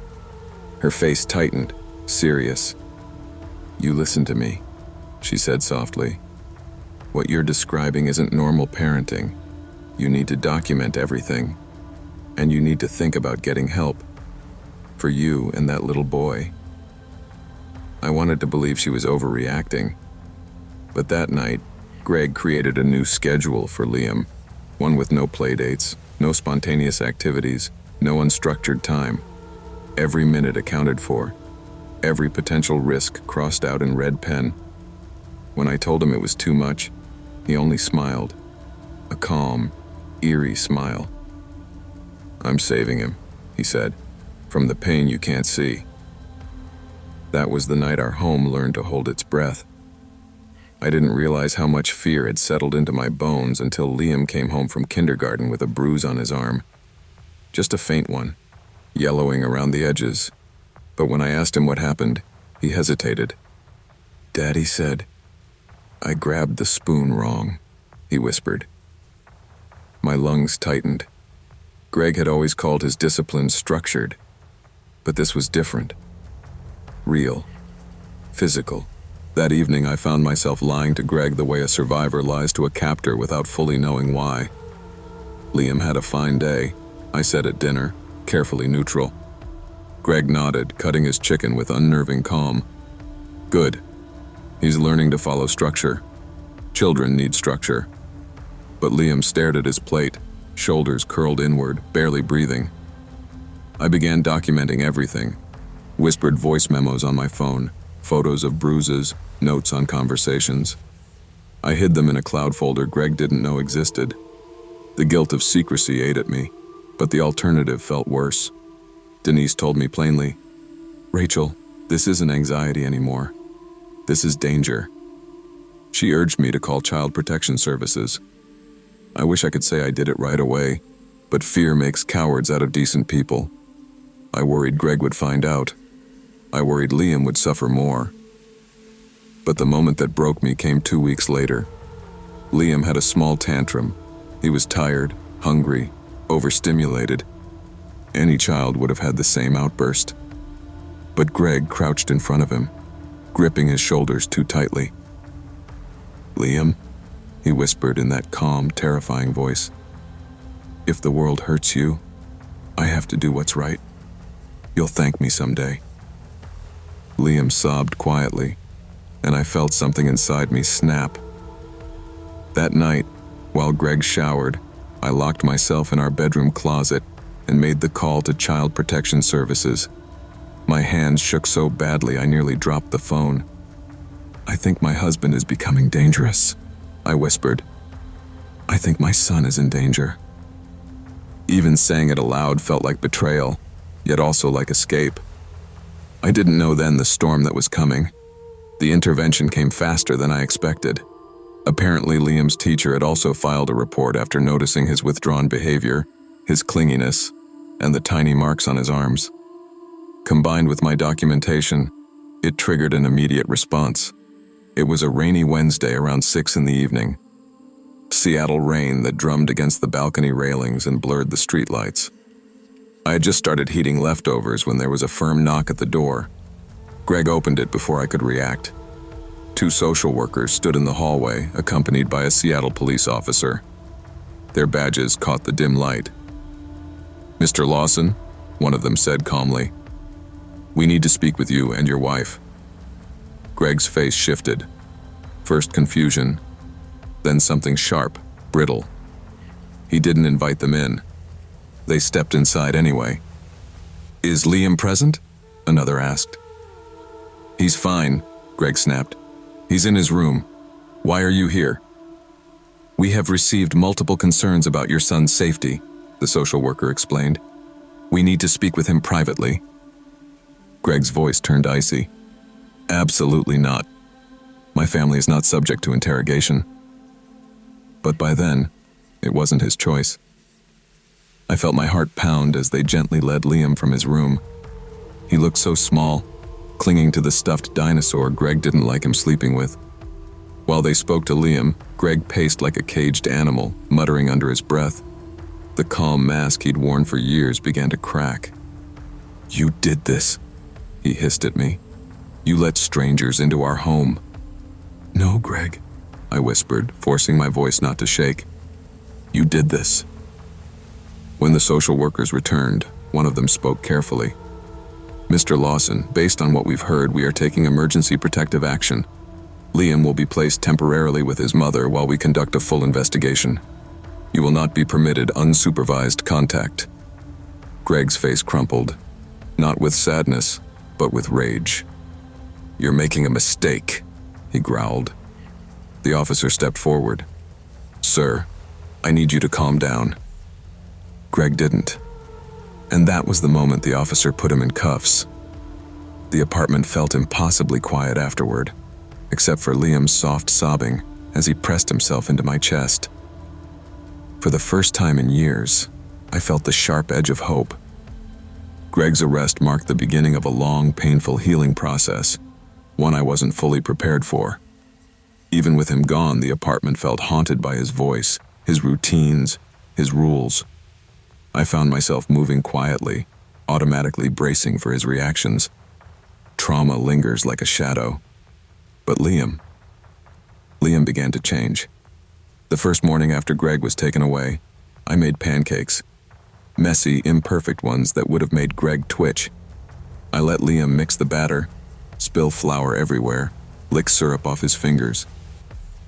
Her face tightened, serious. "You listen to me," she said softly. "What you're describing isn't normal parenting. You need to document everything. And you need to think about getting help. For you and that little boy." I wanted to believe she was overreacting. But that night, Greg created a new schedule for Liam. One with no playdates, no spontaneous activities, no unstructured time. Every minute accounted for. Every potential risk crossed out in red pen. When I told him it was too much, he only smiled. A calm, eerie smile. "I'm saving him," he said, "from the pain you can't see." That was the night our home learned to hold its breath. I didn't realize how much fear had settled into my bones until Liam came home from kindergarten with a bruise on his arm. Just a faint one, yellowing around the edges. But when I asked him what happened, he hesitated. "Daddy said, I grabbed the spoon wrong," he whispered. My lungs tightened. Greg had always called his discipline structured, but this was different. Real. Physical. That evening I found myself lying to Greg the way a survivor lies to a captor without fully knowing why. "Liam had a fine day," I said at dinner, carefully neutral. Greg nodded, cutting his chicken with unnerving calm. "Good. He's learning to follow structure. Children need structure." But Liam stared at his plate, shoulders curled inward, barely breathing. I began documenting everything. Whispered voice memos on my phone, photos of bruises, notes on conversations. I hid them in a cloud folder Greg didn't know existed. The guilt of secrecy ate at me, but the alternative felt worse. Denise told me plainly, "Rachel, this isn't anxiety anymore. This is danger." She urged me to call Child Protection Services. I wish I could say I did it right away, but fear makes cowards out of decent people. I worried Greg would find out. I worried Liam would suffer more. But the moment that broke me came 2 weeks later. Liam had a small tantrum. He was tired, hungry, overstimulated. Any child would have had the same outburst. But Greg crouched in front of him, gripping his shoulders too tightly. "Liam," he whispered in that calm, terrifying voice. "If the world hurts you, I have to do what's right. You'll thank me someday." Liam sobbed quietly, and I felt something inside me snap. That night, while Greg showered, I locked myself in our bedroom closet and made the call to Child Protection Services. My hands shook so badly I nearly dropped the phone. "I think my husband is becoming dangerous," I whispered. "I think my son is in danger." Even saying it aloud felt like betrayal, yet also like escape. I didn't know then the storm that was coming. The intervention came faster than I expected. Apparently, Liam's teacher had also filed a report after noticing his withdrawn behavior, his clinginess, and the tiny marks on his arms. Combined with my documentation, it triggered an immediate response. It was a rainy Wednesday around 6 in the evening. Seattle rain that drummed against the balcony railings and blurred the streetlights. I had just started heating leftovers when there was a firm knock at the door. Greg opened it before I could react. 2 social workers stood in the hallway, accompanied by a Seattle police officer. Their badges caught the dim light. "Mr. Lawson," one of them said calmly, "we need to speak with you and your wife." Greg's face shifted. First confusion, then something sharp, brittle. He didn't invite them in. They stepped inside anyway. "Is Liam present?" another asked. "He's fine," Greg snapped. "He's in his room. Why are you here?" "We have received multiple concerns about your son's safety," the social worker explained. "We need to speak with him privately." Greg's voice turned icy. "Absolutely not. My family is not subject to interrogation." But by then, it wasn't his choice. I felt my heart pound as they gently led Liam from his room. He looked so small, clinging to the stuffed dinosaur Greg didn't like him sleeping with. While they spoke to Liam, Greg paced like a caged animal, muttering under his breath. The calm mask he'd worn for years began to crack. "You did this," he hissed at me. "You let strangers into our home." "No, Greg," I whispered, forcing my voice not to shake. "You did this." When the social workers returned, one of them spoke carefully. "Mr. Lawson, based on what we've heard, we are taking emergency protective action. Liam will be placed temporarily with his mother while we conduct a full investigation. You will not be permitted unsupervised contact." Greg's face crumpled, not with sadness, but with rage. "You're making a mistake," he growled. The officer stepped forward. "Sir, I need you to calm down." Greg didn't. And that was the moment the officer put him in cuffs. The apartment felt impossibly quiet afterward, except for Liam's soft sobbing as he pressed himself into my chest. For the first time in years, I felt the sharp edge of hope. Greg's arrest marked the beginning of a long, painful healing process, one I wasn't fully prepared for. Even with him gone, the apartment felt haunted by his voice, his routines, his rules. I found myself moving quietly, automatically bracing for his reactions. Trauma lingers like a shadow. But Liam began to change. The first morning after Greg was taken away, I made pancakes. Messy, imperfect ones that would have made Greg twitch. I let Liam mix the batter, spill flour everywhere, lick syrup off his fingers.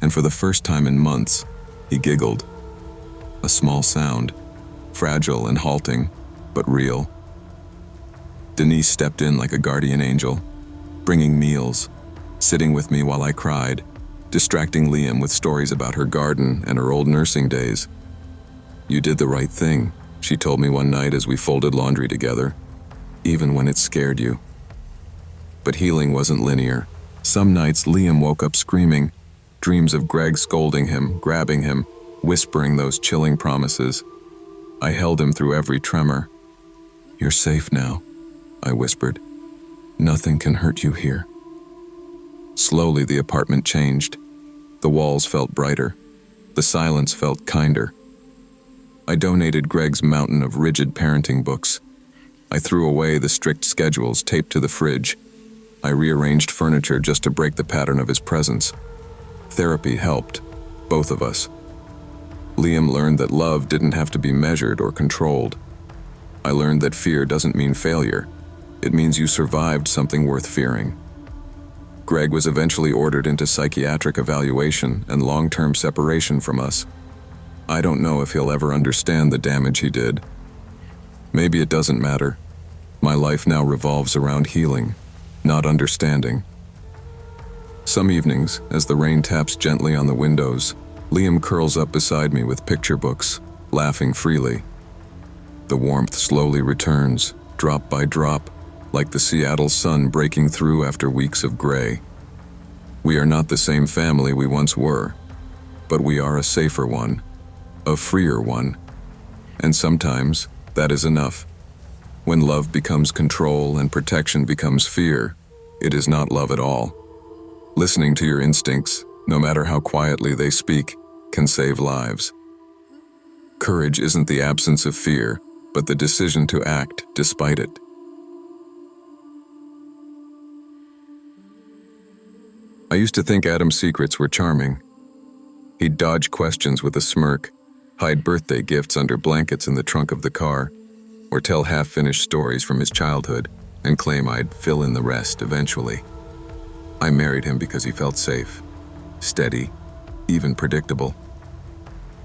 And for the first time in months, he giggled. A small sound, fragile and halting, but real. Denise stepped in like a guardian angel, bringing meals, sitting with me while I cried, distracting Liam with stories about her garden and her old nursing days. "You did the right thing," she told me one night as we folded laundry together, "even when it scared you." But healing wasn't linear. Some nights Liam woke up screaming, dreams of Greg scolding him, grabbing him, whispering those chilling promises. I held him through every tremor. "You're safe now," I whispered. "Nothing can hurt you here." Slowly the apartment changed. The walls felt brighter. The silence felt kinder. I donated Greg's mountain of rigid parenting books. I threw away the strict schedules taped to the fridge. I rearranged furniture just to break the pattern of his presence. Therapy helped, both of us. Liam learned that love didn't have to be measured or controlled. I learned that fear doesn't mean failure. It means you survived something worth fearing. Greg was eventually ordered into psychiatric evaluation and long-term separation from us. I don't know if he'll ever understand the damage he did. Maybe it doesn't matter. My life now revolves around healing, not understanding. Some evenings, as the rain taps gently on the windows, Liam curls up beside me with picture books, laughing freely. The warmth slowly returns, drop by drop, like the Seattle sun breaking through after weeks of gray. We are not the same family we once were, but we are a safer one, a freer one. And sometimes that is enough. When love becomes control and protection becomes fear, it is not love at all. Listening to your instincts, no matter how quietly they speak, can save lives. Courage isn't the absence of fear, but the decision to act despite it. I used to think Adam's secrets were charming. He'd dodge questions with a smirk, hide birthday gifts under blankets in the trunk of the car, or tell half-finished stories from his childhood and claim I'd fill in the rest eventually. I married him because he felt safe, steady, even predictable.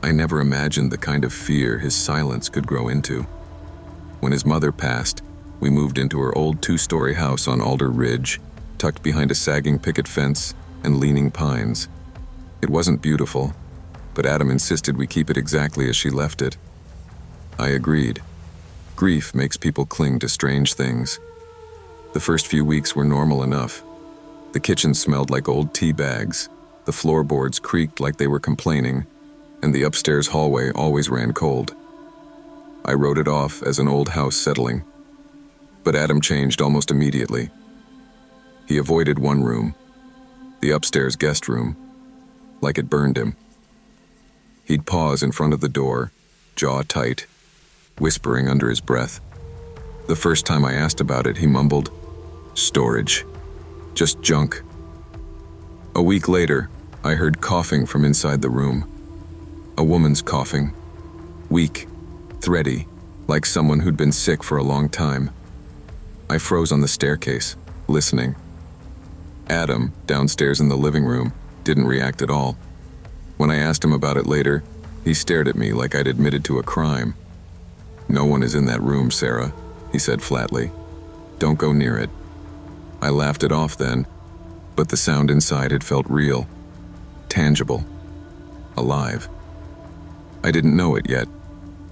I never imagined the kind of fear his silence could grow into. When his mother passed, we moved into her old 2-story house on Alder Ridge, tucked behind a sagging picket fence and leaning pines. It wasn't beautiful, but Adam insisted we keep it exactly as she left it. I agreed. Grief makes people cling to strange things. The first few weeks were normal enough. The kitchen smelled like old tea bags, the floorboards creaked like they were complaining, and the upstairs hallway always ran cold. I wrote it off as an old house settling. But Adam changed almost immediately. He avoided one room, the upstairs guest room, like it burned him. He'd pause in front of the door, jaw tight, whispering under his breath. The first time I asked about it, he mumbled, "Storage. Just junk." A week later, I heard coughing from inside the room. A woman's coughing. Weak, thready, like someone who'd been sick for a long time. I froze on the staircase, listening. Adam, downstairs in the living room, didn't react at all. When I asked him about it later, he stared at me like I'd admitted to a crime. "No one is in that room, Sarah," he said flatly. "Don't go near it." I laughed it off then, but the sound inside had felt real, tangible, alive. I didn't know it yet,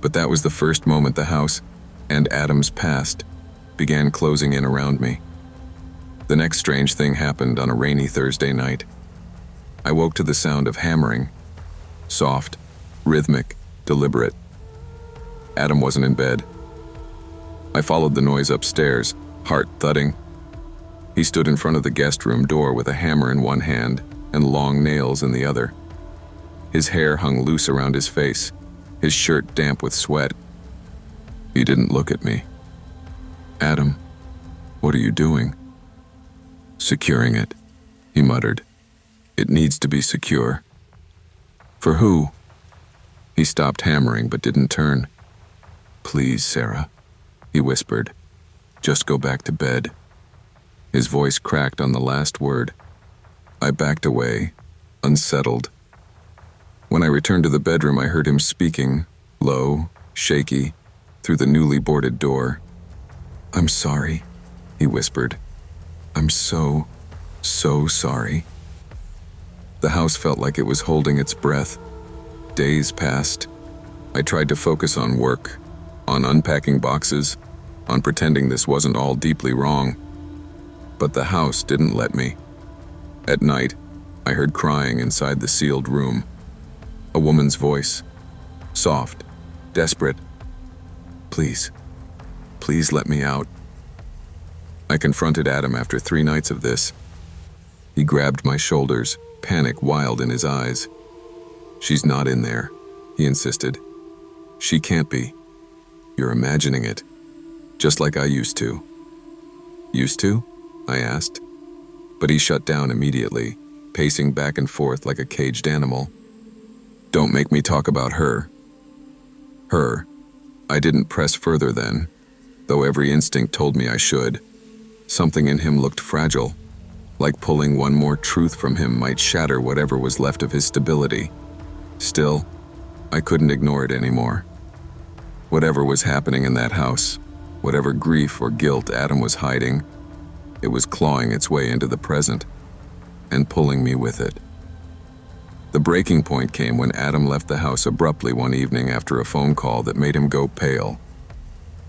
but that was the first moment the house, and Adam's past, began closing in around me. The next strange thing happened on a rainy Thursday night. I woke to the sound of hammering. Soft, rhythmic, deliberate. Adam wasn't in bed. I followed the noise upstairs, heart thudding. He stood in front of the guest room door with a hammer in one hand and long nails in the other. His hair hung loose around his face, his shirt damp with sweat. He didn't look at me. "Adam, what are you doing?" "Securing it," he muttered. "It needs to be secure." "For who?" He stopped hammering but didn't turn. "Please, Sarah," he whispered. "Just go back to bed." His voice cracked on the last word. I backed away, unsettled. When I returned to the bedroom, I heard him speaking, low, shaky, through the newly boarded door. "I'm sorry," he whispered. "I'm so sorry." The house felt like it was holding its breath. Days passed. I tried to focus on work, on unpacking boxes, on pretending this wasn't all deeply wrong. But the house didn't let me. At night, I heard crying inside the sealed room. A woman's voice, soft, desperate. Please let me out." I confronted Adam after 3 nights of this. He grabbed my shoulders, panic wild in his eyes. "She's not in there," he insisted. "She can't be. You're imagining it, just like I used to." "Used to?" I asked. But he shut down immediately, pacing back and forth like a caged animal. "Don't make me talk about her." Her. I didn't press further then, though every instinct told me I should. Something in him looked fragile, like pulling one more truth from him might shatter whatever was left of his stability. Still, I couldn't ignore it anymore. Whatever was happening in that house, whatever grief or guilt Adam was hiding, it was clawing its way into the present and pulling me with it. The breaking point came when Adam left the house abruptly one evening after a phone call that made him go pale.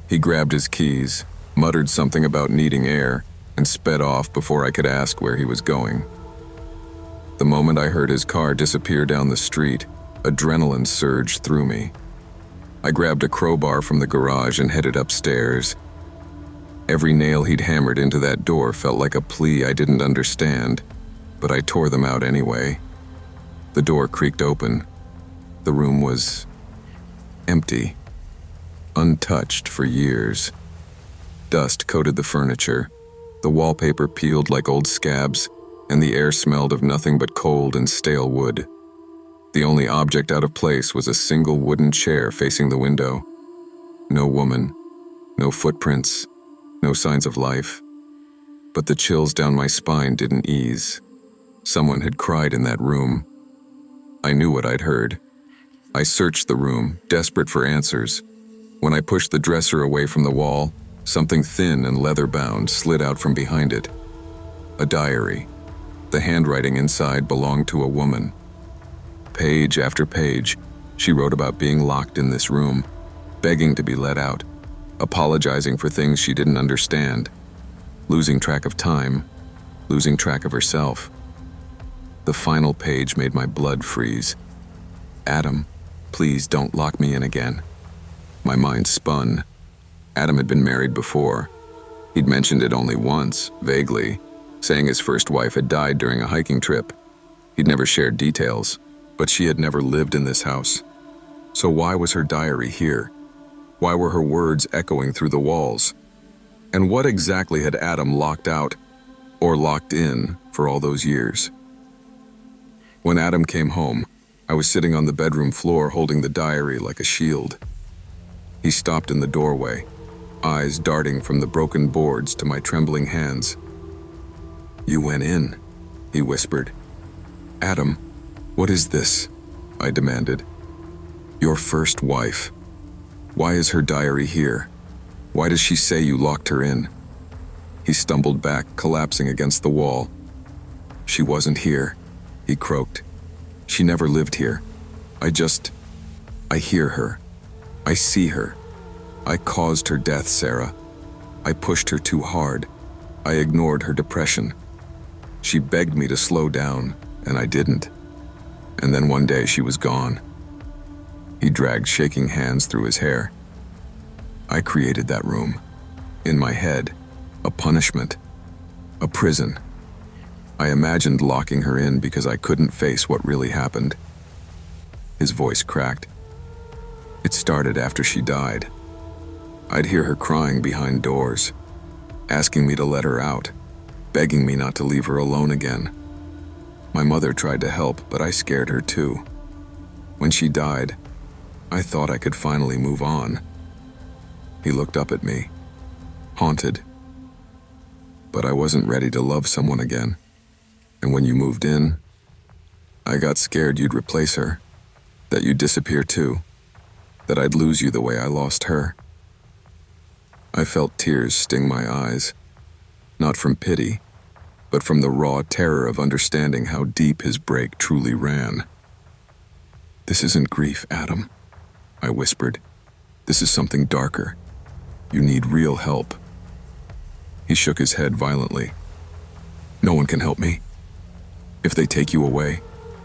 He grabbed his keys, muttered something about needing air, and sped off before I could ask where he was going. The moment I heard his car disappear down the street, adrenaline surged through me. I grabbed a crowbar from the garage and headed upstairs. Every nail he'd hammered into that door felt like a plea I didn't understand, but I tore them out anyway. The door creaked open. The room was empty. untouched for years. Dust coated the furniture, the wallpaper peeled like old scabs, and the air smelled of nothing but cold and stale wood. The only object out of place was a single wooden chair facing the window. No woman, no footprints, no signs of life. But the chills down my spine didn't ease. Someone had cried in that room. I knew what I'd heard. I searched the room, desperate for answers. When I pushed the dresser away from the wall, something thin and leather-bound slid out from behind it. A diary. The handwriting inside belonged to a woman. Page after page, she wrote about being locked in this room, begging to be let out, apologizing for things she didn't understand, losing track of time, losing track of herself. The final page made my blood freeze. Adam, please don't lock me in again. My mind spun. Adam had been married before. He'd mentioned it only once, vaguely, saying his first wife had died during a hiking trip. He'd never shared details, but she had never lived in this house. So why was her diary here? Why were her words echoing through the walls? And what exactly had Adam locked out, or locked in, for all those years? When Adam came home, I was sitting on the bedroom floor holding the diary like a shield. He stopped in the doorway, eyes darting from the broken boards to my trembling hands. "You went in," he whispered. "Adam, what is this?" I demanded. "Your first wife. Why is her diary here? Why does she say you locked her in?" He stumbled back, collapsing against the wall. "She wasn't here," he croaked. "She never lived here. I hear her. I see her. I caused her death, Sarah. I pushed her too hard. I ignored her depression. She begged me to slow down, and I didn't. And then one day she was gone." He dragged shaking hands through his hair. "I created that room. In my head, a punishment. A prison. I imagined locking her in because I couldn't face what really happened." His voice cracked. "It started after she died. I'd hear her crying behind doors, asking me to let her out, begging me not to leave her alone again. My mother tried to help, but I scared her too. When she died, I thought I could finally move on." He looked up at me, haunted. "But I wasn't ready to love someone again. And when you moved in, I got scared you'd replace her, that you'd disappear too, that I'd lose you the way I lost her." I felt tears sting my eyes, not from pity, but from the raw terror of understanding how deep his break truly ran. "This isn't grief, Adam," I whispered. "This is something darker. You need real help." He shook his head violently. "No one can help me. If they take you away,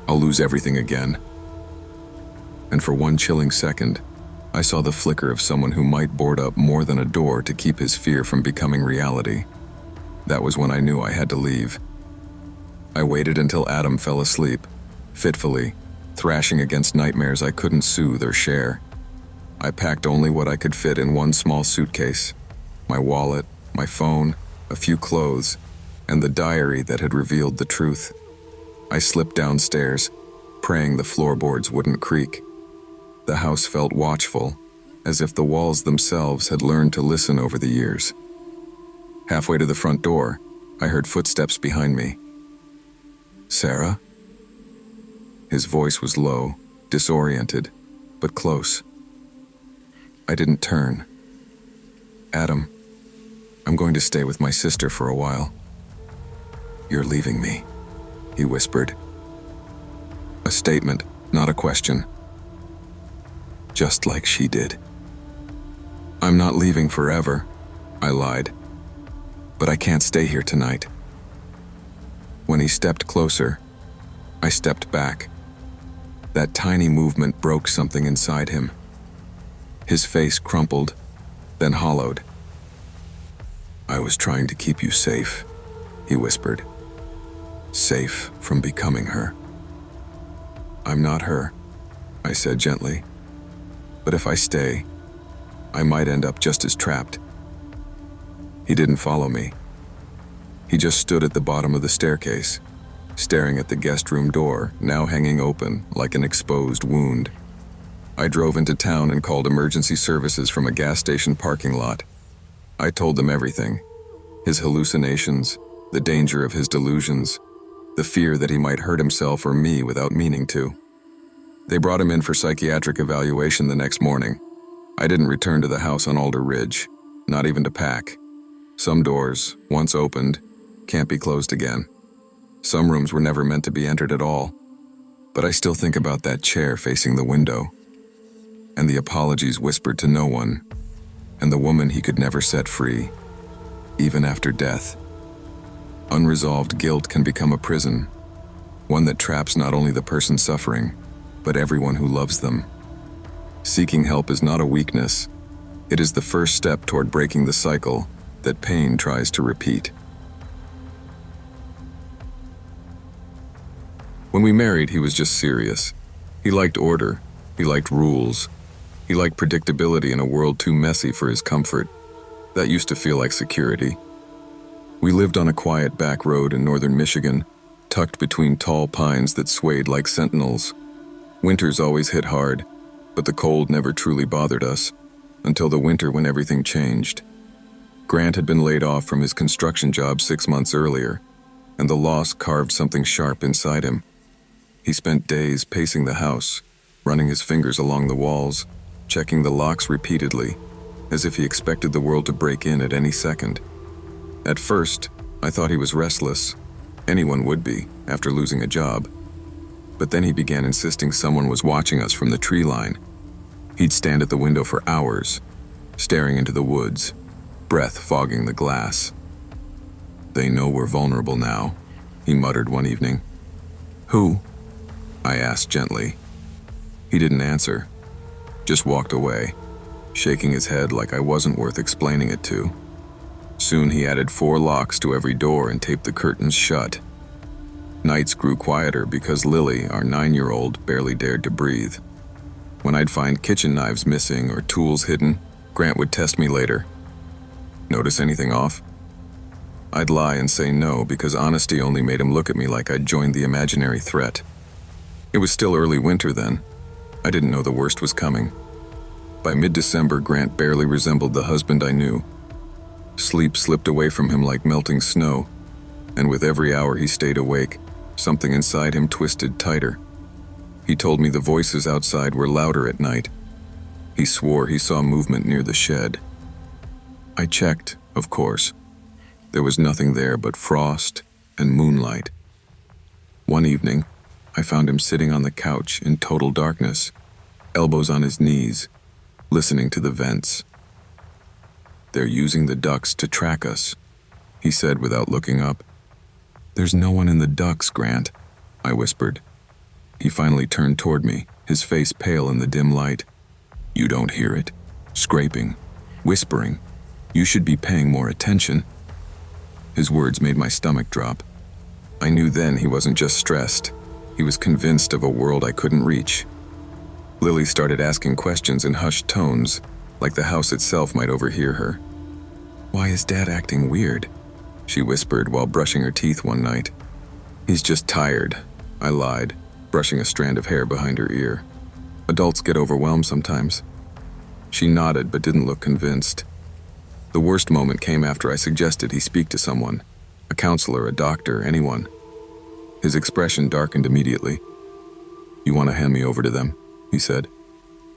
I'll lose everything again." And for one chilling second, I saw the flicker of someone who might board up more than a door to keep his fear from becoming reality. That was when I knew I had to leave. I waited until Adam fell asleep, fitfully, thrashing against nightmares I couldn't soothe or share. I packed only what I could fit in one small suitcase: my wallet, my phone, a few clothes, and the diary that had revealed the truth. I slipped downstairs, praying the floorboards wouldn't creak. The house felt watchful, as if the walls themselves had learned to listen over the years. Halfway to the front door, I heard footsteps behind me. "Sarah?" His voice was low, disoriented, but close. I didn't turn. "Adam, I'm going to stay with my sister for a while." "You're leaving me," he whispered. A statement, not a question. "Just like she did." "I'm not leaving forever," I lied. "But I can't stay here tonight." When he stepped closer, I stepped back. That tiny movement broke something inside him. His face crumpled, then hollowed. "I was trying to keep you safe," he whispered. "Safe from becoming her." "I'm not her," I said gently. "But if I stay, I might end up just as trapped. He didn't follow me. He just stood at the bottom of the staircase, staring at the guest room door, now hanging open like an exposed wound. I drove into town and called emergency services from a gas station parking lot. I told them everything. His hallucinations, the danger of his delusions, the fear that he might hurt himself or me without meaning to. They brought him in for psychiatric evaluation the next morning. I didn't return to the house on Alder Ridge, not even to pack. Some doors, once opened, can't be closed again. Some rooms were never meant to be entered at all. But I still think about that chair facing the window, and the apologies whispered to no one, and the woman he could never set free, even after death. Unresolved guilt can become a prison, one that traps not only the person suffering, but everyone who loves them. Seeking help is not a weakness. It is the first step toward breaking the cycle that pain tries to repeat. When we married, he was just serious. He liked order. He liked rules. He liked predictability in a world too messy for his comfort. That used to feel like security. We lived on a quiet back road in northern Michigan, tucked between tall pines that swayed like sentinels. Winters always hit hard, but the cold never truly bothered us, until the winter when everything changed. Grant had been laid off from his construction job 6 months earlier, and the loss carved something sharp inside him. He spent days pacing the house, running his fingers along the walls, checking the locks repeatedly, as if he expected the world to break in at any second. At first, I thought he was restless. Anyone would be, after losing a job. But then he began insisting someone was watching us from the tree line. He'd stand at the window for hours, staring into the woods, breath fogging the glass. "They know we're vulnerable now," he muttered one evening. "Who?" I asked gently. He didn't answer, just walked away, shaking his head like I wasn't worth explaining it to. Soon he added 4 locks to every door and taped the curtains shut. Nights grew quieter because Lily, our 9-year-old, barely dared to breathe. When I'd find kitchen knives missing or tools hidden, Grant would test me later. "Notice anything off?" I'd lie and say no because honesty only made him look at me like I'd joined the imaginary threat. It was still early winter then. I didn't know the worst was coming. By mid-December, Grant barely resembled the husband I knew. Sleep slipped away from him like melting snow, and with every hour he stayed awake, something inside him twisted tighter. He told me the voices outside were louder at night. He swore he saw movement near the shed. I checked, of course. There was nothing there but frost and moonlight. One evening, I found him sitting on the couch in total darkness, elbows on his knees, listening to the vents. "They're using the ducts to track us," he said without looking up. "There's no one in the ducts, Grant," I whispered. He finally turned toward me, his face pale in the dim light. "You don't hear it? Scraping, whispering. You should be paying more attention." His words made my stomach drop. I knew then he wasn't just stressed. He was convinced of a world I couldn't reach. Lily started asking questions in hushed tones, like the house itself might overhear her. "Why is Dad acting weird?" she whispered while brushing her teeth one night. "He's just tired," I lied, brushing a strand of hair behind her ear. "Adults get overwhelmed sometimes." She nodded but didn't look convinced. The worst moment came after I suggested he speak to someone, a counselor, a doctor, anyone. His expression darkened immediately. "You want to hand me over to them?" he said.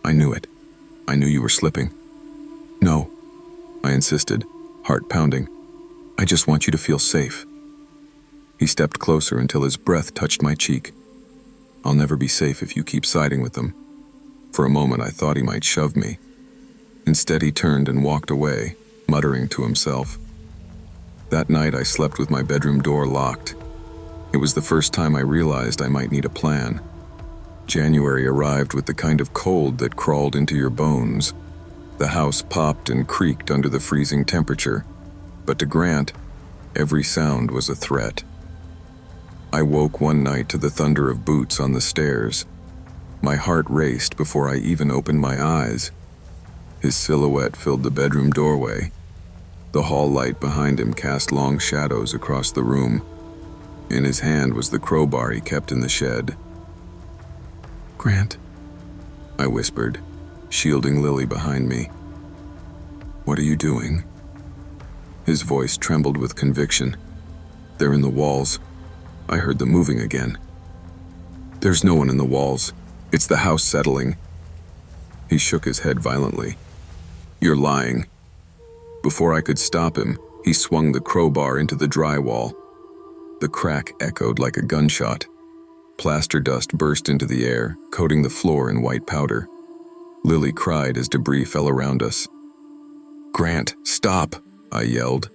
"I knew it. I knew you were slipping." "No," I insisted, heart pounding. "I just want you to feel safe." He stepped closer until his breath touched my cheek. "I'll never be safe if you keep siding with them." For a moment I thought he might shove me. Instead he turned and walked away, muttering to himself. That night I slept with my bedroom door locked. It was the first time I realized I might need a plan. January arrived with the kind of cold that crawled into your bones. The house popped and creaked under the freezing temperature, but to Grant, every sound was a threat. I woke one night to the thunder of boots on the stairs. My heart raced before I even opened my eyes. His silhouette filled the bedroom doorway. The hall light behind him cast long shadows across the room. In his hand was the crowbar he kept in the shed. "Grant," I whispered, shielding Lily behind me. "What are you doing?" His voice trembled with conviction. "They're in the walls. I heard them moving again." "There's no one in the walls. It's the house settling." He shook his head violently. "You're lying." Before I could stop him, he swung the crowbar into the drywall. The crack echoed like a gunshot. Plaster dust burst into the air, coating the floor in white powder. Lily cried as debris fell around us. "Grant, stop!" I yelled.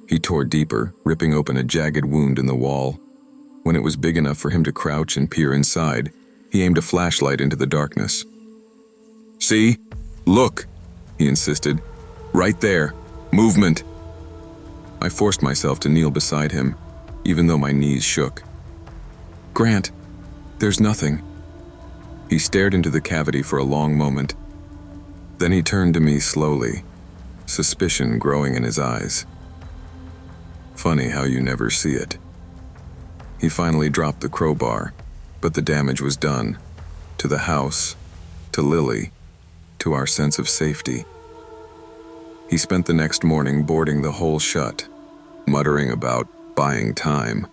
He tore deeper, ripping open a jagged wound in the wall. When it was big enough for him to crouch and peer inside, he aimed a flashlight into the darkness. "See? Look!" he insisted. "Right there. Movement." I forced myself to kneel beside him, even though my knees shook. "Grant, there's nothing." He stared into the cavity for a long moment. Then he turned to me slowly, suspicion growing in his eyes. "Funny how you never see it." He finally dropped the crowbar, but the damage was done. To the house, to Lily, to our sense of safety. He spent the next morning boarding the hole shut, muttering about buying time.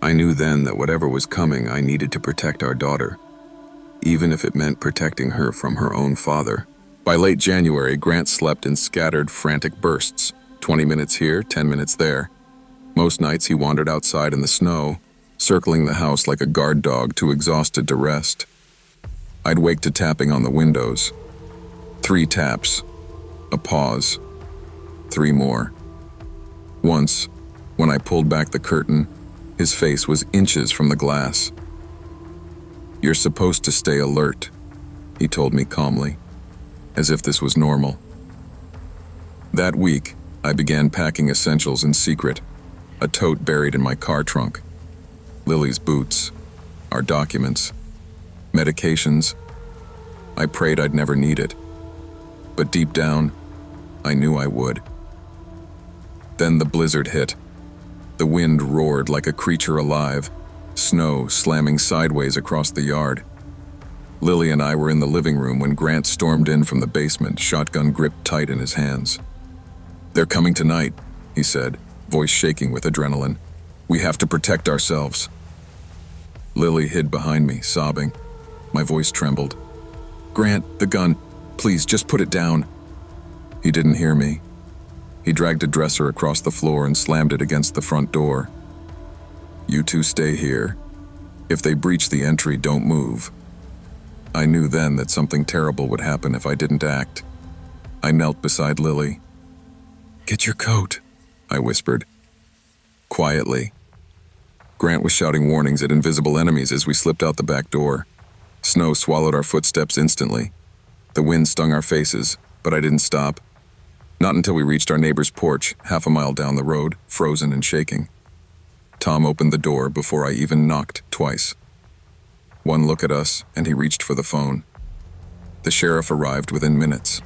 I knew then that whatever was coming, I needed to protect our daughter, even if it meant protecting her from her own father. By late January, Grant slept in scattered, frantic bursts, 20 minutes here, 10 minutes there. Most nights he wandered outside in the snow, circling the house like a guard dog too exhausted to rest. I'd wake to tapping on the windows. 3 taps. A pause. 3 more. Once, when I pulled back the curtain, his face was inches from the glass. "You're supposed to stay alert," he told me calmly, as if this was normal. That week, I began packing essentials in secret, a tote buried in my car trunk. Lily's boots, our documents, medications. I prayed I'd never need it, but deep down, I knew I would. Then the blizzard hit. The wind roared like a creature alive, snow slamming sideways across the yard. Lily and I were in the living room when Grant stormed in from the basement, shotgun gripped tight in his hands. "They're coming tonight," he said, voice shaking with adrenaline. "We have to protect ourselves." Lily hid behind me, sobbing. My voice trembled. "Grant, the gun. Please, just put it down." He didn't hear me. He dragged a dresser across the floor and slammed it against the front door. "You two stay here. If they breach the entry, don't move." I knew then that something terrible would happen if I didn't act. I knelt beside Lily. "Get your coat," I whispered. Quietly. Grant was shouting warnings at invisible enemies as we slipped out the back door. Snow swallowed our footsteps instantly. The wind stung our faces, but I didn't stop. Not until we reached our neighbor's porch, half a mile down the road, frozen and shaking. Tom opened the door before I even knocked twice. One look at us, and he reached for the phone. The sheriff arrived within minutes.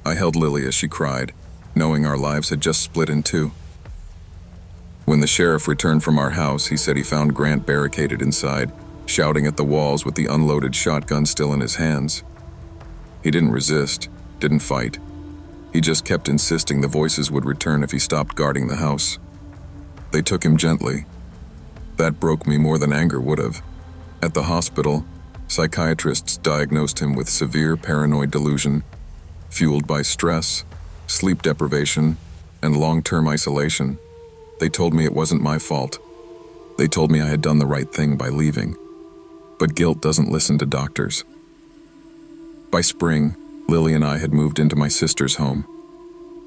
I held Lily as she cried, knowing our lives had just split in two. When the sheriff returned from our house, he said he found Grant barricaded inside, shouting at the walls with the unloaded shotgun still in his hands. He didn't resist, didn't fight. He just kept insisting the voices would return if he stopped guarding the house. They took him gently. That broke me more than anger would have. At the hospital, psychiatrists diagnosed him with severe paranoid delusion, fueled by stress, sleep deprivation, and long-term isolation. They told me it wasn't my fault. They told me I had done the right thing by leaving. But guilt doesn't listen to doctors. By spring, Lily and I had moved into my sister's home.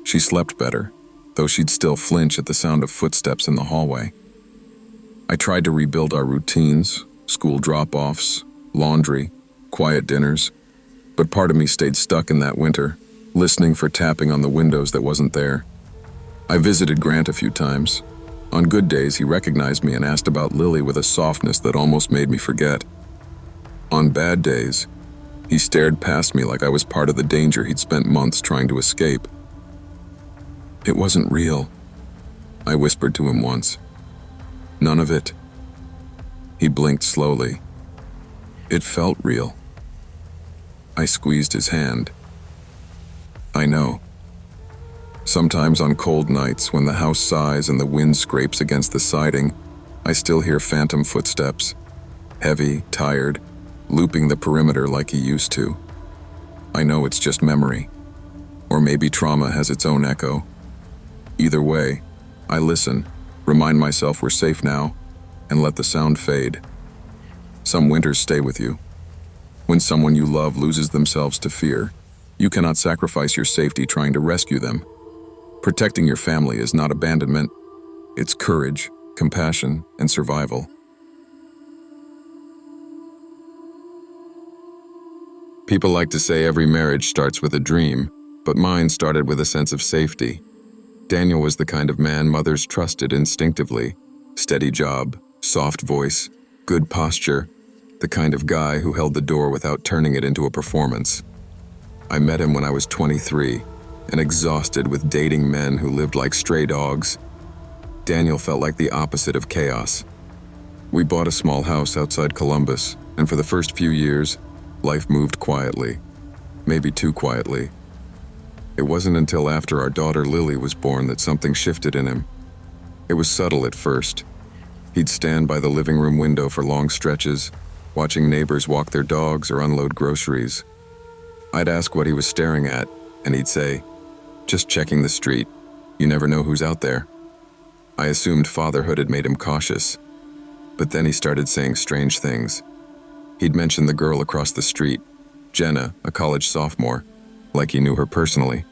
She slept better, though she'd still flinch at the sound of footsteps in the hallway. I tried to rebuild our routines, school drop-offs, laundry, quiet dinners, but part of me stayed stuck in that winter, listening for tapping on the windows that wasn't there. I visited Grant a few times. On good days, he recognized me and asked about Lily with a softness that almost made me forget. On bad days, He stared past me like I was part of the danger he'd spent months trying to escape. "It wasn't real," I whispered to him once. "None of it." He blinked slowly. "It felt real." I squeezed his hand. "I know. Sometimes on cold nights when the house sighs and the wind scrapes against the siding, I still hear phantom footsteps, heavy, tired, looping the perimeter like he used to. I know it's just memory, or maybe trauma has its own echo. Either way, I listen, remind myself we're safe now, and let the sound fade. Some winters stay with you. When someone you love loses themselves to fear, you cannot sacrifice your safety trying to rescue them. Protecting your family is not abandonment, it's courage, compassion, and survival. People like to say every marriage starts with a dream, but mine started with a sense of safety. Daniel was the kind of man mothers trusted instinctively. Steady job, soft voice, good posture, the kind of guy who held the door without turning it into a performance. I met him when I was 23, and exhausted with dating men who lived like stray dogs. Daniel felt like the opposite of chaos. We bought a small house outside Columbus, and for the first few years, life moved quietly, maybe too quietly. It wasn't until after our daughter Lily was born that something shifted in him. It was subtle at first. He'd stand by the living room window for long stretches, watching neighbors walk their dogs or unload groceries. I'd ask what he was staring at, and he'd say, "Just checking the street. You never know who's out there." I assumed fatherhood had made him cautious. But then he started saying strange things. He'd mention the girl across the street, Jenna, a college sophomore, like he knew her personally.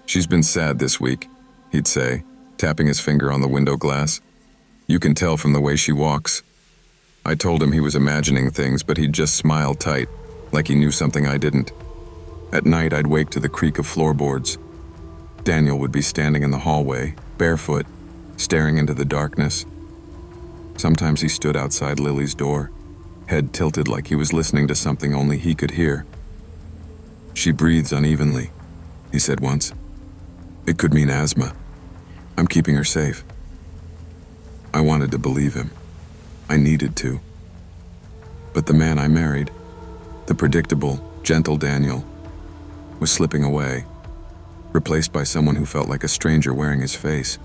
"She's been sad this week," he'd say, tapping his finger on the window glass. "You can tell from the way she walks." I told him he was imagining things, but he'd just smile tight, like he knew something I didn't. At night, I'd wake to the creak of floorboards. Daniel would be standing in the hallway, barefoot, staring into the darkness. Sometimes he stood outside Lily's door, head tilted like he was listening to something only he could hear. "She breathes unevenly," he said once. "It could mean asthma. I'm keeping her safe." I wanted to believe him. I needed to. But the man I married, the predictable, gentle Daniel, was slipping away, replaced by someone who felt like a stranger wearing his face.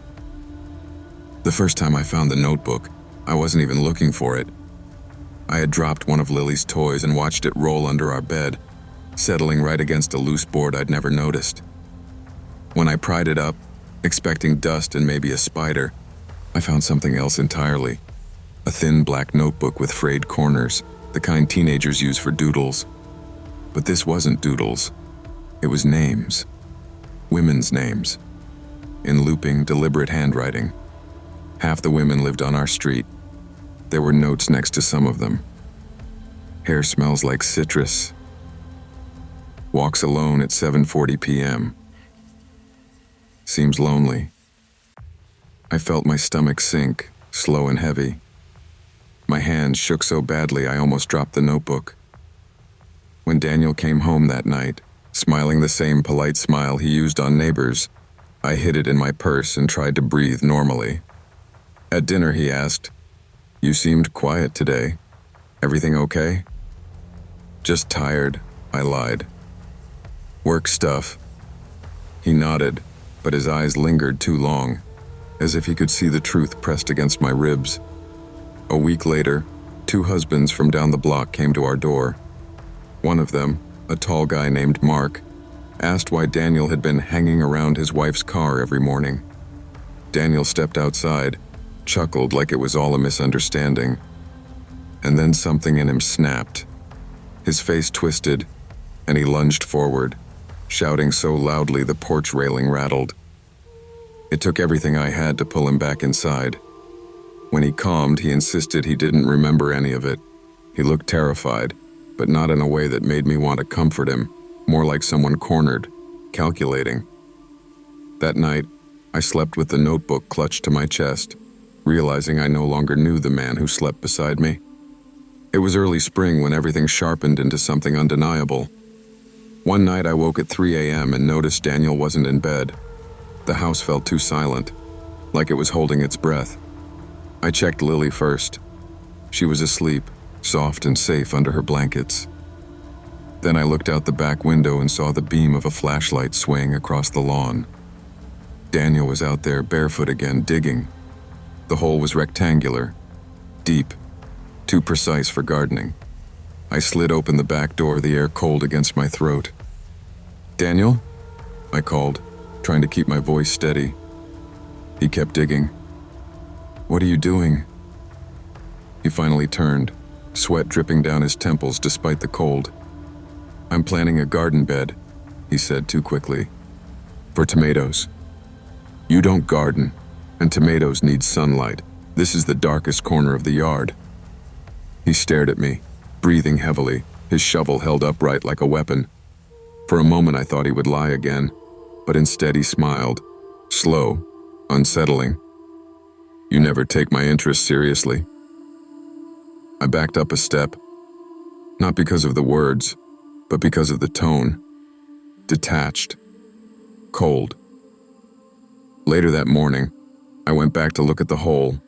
The first time I found the notebook, I wasn't even looking for it. I had dropped one of Lily's toys and watched it roll under our bed, settling right against a loose board I'd never noticed. When I pried it up, expecting dust and maybe a spider, I found something else entirely. A thin black notebook with frayed corners, the kind teenagers use for doodles. But this wasn't doodles. It was names. Women's names. In looping, deliberate handwriting. Half the women lived on our street. There were notes next to some of them. Hair smells like citrus. Walks alone at 7:40 p.m. Seems lonely. I felt my stomach sink, slow and heavy. My hands shook so badly I almost dropped the notebook. When Daniel came home that night, smiling the same polite smile he used on neighbors, I hid it in my purse and tried to breathe normally. At dinner he asked, "You seemed quiet today. Everything okay?" "Just tired," I lied. "Work stuff." He nodded, but his eyes lingered too long, as if he could see the truth pressed against my ribs. A week later, 2 husbands from down the block came to our door. One of them, a tall guy named Mark, asked why Daniel had been hanging around his wife's car every morning. Daniel stepped outside, chuckled like it was all a misunderstanding. And then something in him snapped. His face twisted, and he lunged forward, shouting so loudly the porch railing rattled. It took everything I had to pull him back inside. When he calmed, he insisted he didn't remember any of it. He looked terrified, but not in a way that made me want to comfort him, more like someone cornered, calculating. That night, I slept with the notebook clutched to my chest, realizing I no longer knew the man who slept beside me. It was early spring when everything sharpened into something undeniable. One night I woke at 3 a.m. and noticed Daniel wasn't in bed. The house felt too silent, like it was holding its breath. I checked Lily first. She was asleep, soft and safe under her blankets. Then I looked out the back window and saw the beam of a flashlight swaying across the lawn. Daniel was out there barefoot again, digging. The hole was rectangular, deep, too precise for gardening. I slid open the back door, the air cold against my throat. "Daniel?" I called, trying to keep my voice steady. He kept digging. "What are you doing?" He finally turned, sweat dripping down his temples despite the cold. "I'm planting a garden bed," he said too quickly. "For tomatoes. You don't garden, and tomatoes need sunlight. This is the darkest corner of the yard." He stared at me, breathing heavily, his shovel held upright like a weapon. For a moment I thought he would lie again, but instead he smiled, slow, unsettling. "You never take my interest seriously." I backed up a step, not because of the words, but because of the tone. Detached. Cold. Later that morning, I went back to look at the hole.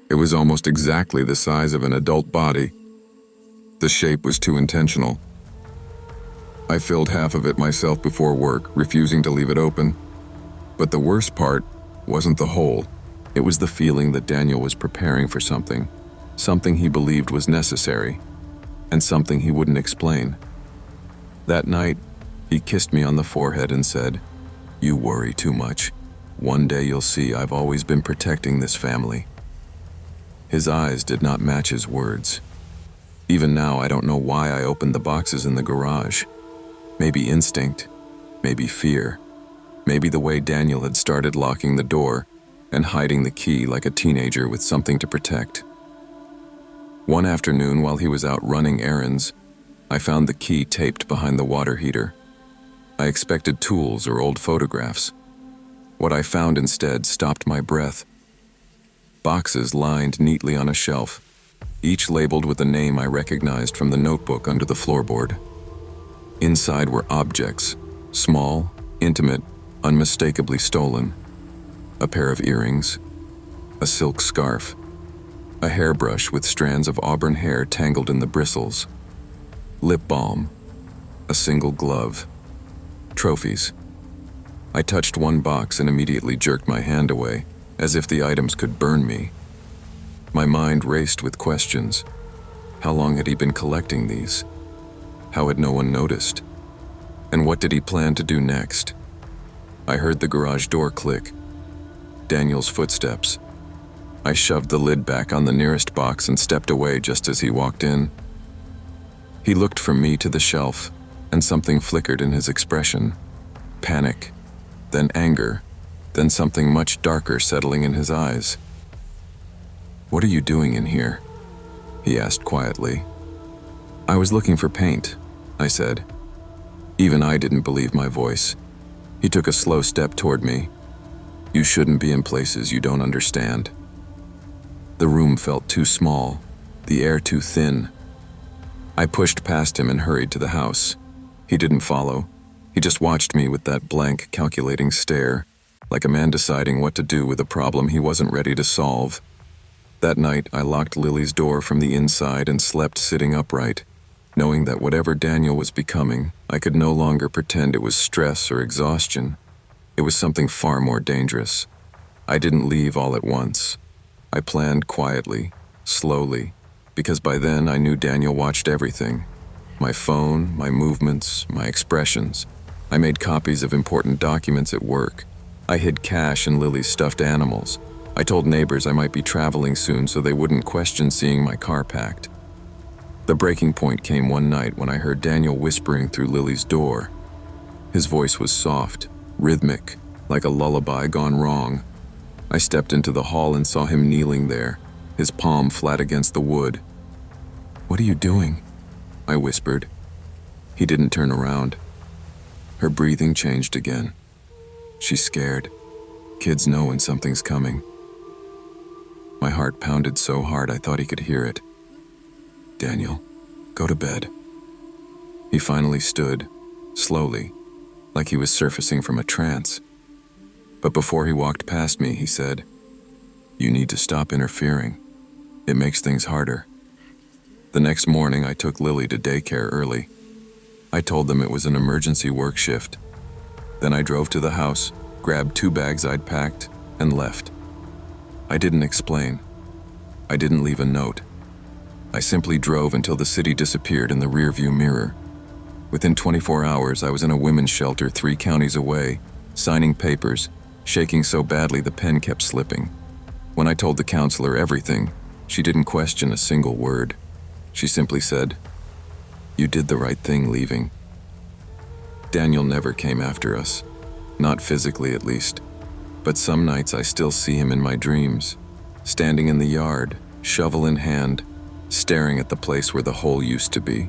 It was almost exactly the size of an adult body. The shape was too intentional. I filled half of it myself before work, refusing to leave it open. But the worst part wasn't the hole. It was the feeling that Daniel was preparing for something he believed was necessary, and something he wouldn't explain. That night, he kissed me on the forehead and said, "You worry too much. One day you'll see I've always been protecting this family." His eyes did not match his words. Even now, I don't know why I opened the boxes in the garage. Maybe instinct, maybe fear, maybe the way Daniel had started locking the door and hiding the key like a teenager with something to protect. One afternoon, while he was out running errands, I found the key taped behind the water heater. I expected tools or old photographs. What I found instead stopped my breath. Boxes lined neatly on a shelf, each labeled with a name I recognized from the notebook under the floorboard. Inside were objects, small, intimate, unmistakably stolen. A pair of earrings, a silk scarf, a hairbrush with strands of auburn hair tangled in the bristles, lip balm, a single glove, trophies. I touched one box and immediately jerked my hand away, as if the items could burn me. My mind raced with questions. How long had he been collecting these? How had no one noticed? And what did he plan to do next? I heard the garage door click. Daniel's footsteps. I shoved the lid back on the nearest box and stepped away just as he walked in. He looked from me to the shelf, and something flickered in his expression. Panic, then anger, then something much darker settling in his eyes. "What are you doing in here?" he asked quietly. "I was looking for paint," I said. Even I didn't believe my voice. He took a slow step toward me. "You shouldn't be in places you don't understand." The room felt too small, the air too thin. I pushed past him and hurried to the house. He didn't follow. He just watched me with that blank, calculating stare, like a man deciding what to do with a problem he wasn't ready to solve. That night, I locked Lily's door from the inside and slept sitting upright, knowing that whatever Daniel was becoming, I could no longer pretend it was stress or exhaustion. It was something far more dangerous. I didn't leave all at once. I planned quietly, slowly, because by then I knew Daniel watched everything. My phone, my movements, my expressions. I made copies of important documents at work. I hid cash and Lily's stuffed animals. I told neighbors I might be traveling soon so they wouldn't question seeing my car packed. The breaking point came one night when I heard Daniel whispering through Lily's door. His voice was soft, rhythmic, like a lullaby gone wrong. I stepped into the hall and saw him kneeling there, his palm flat against the wood. "What are you doing?" I whispered. He didn't turn around. Her breathing changed again. She's scared. Kids know when something's coming. My heart pounded so hard I thought he could hear it. "Daniel, go to bed." He finally stood, slowly, like he was surfacing from a trance. But before he walked past me, he said, "You need to stop interfering. It makes things harder." The next morning, I took Lily to daycare early. I told them it was an emergency work shift. Then I drove to the house, grabbed 2 bags I'd packed, and left. I didn't explain. I didn't leave a note. I simply drove until the city disappeared in the rearview mirror. Within 24 hours, I was in a women's shelter 3 counties away, signing papers, shaking so badly the pen kept slipping. When I told the counselor everything, she didn't question a single word. She simply said, "You did the right thing leaving." Daniel never came after us, not physically at least, but some nights I still see him in my dreams, standing in the yard, shovel in hand, staring at the place where the hole used to be.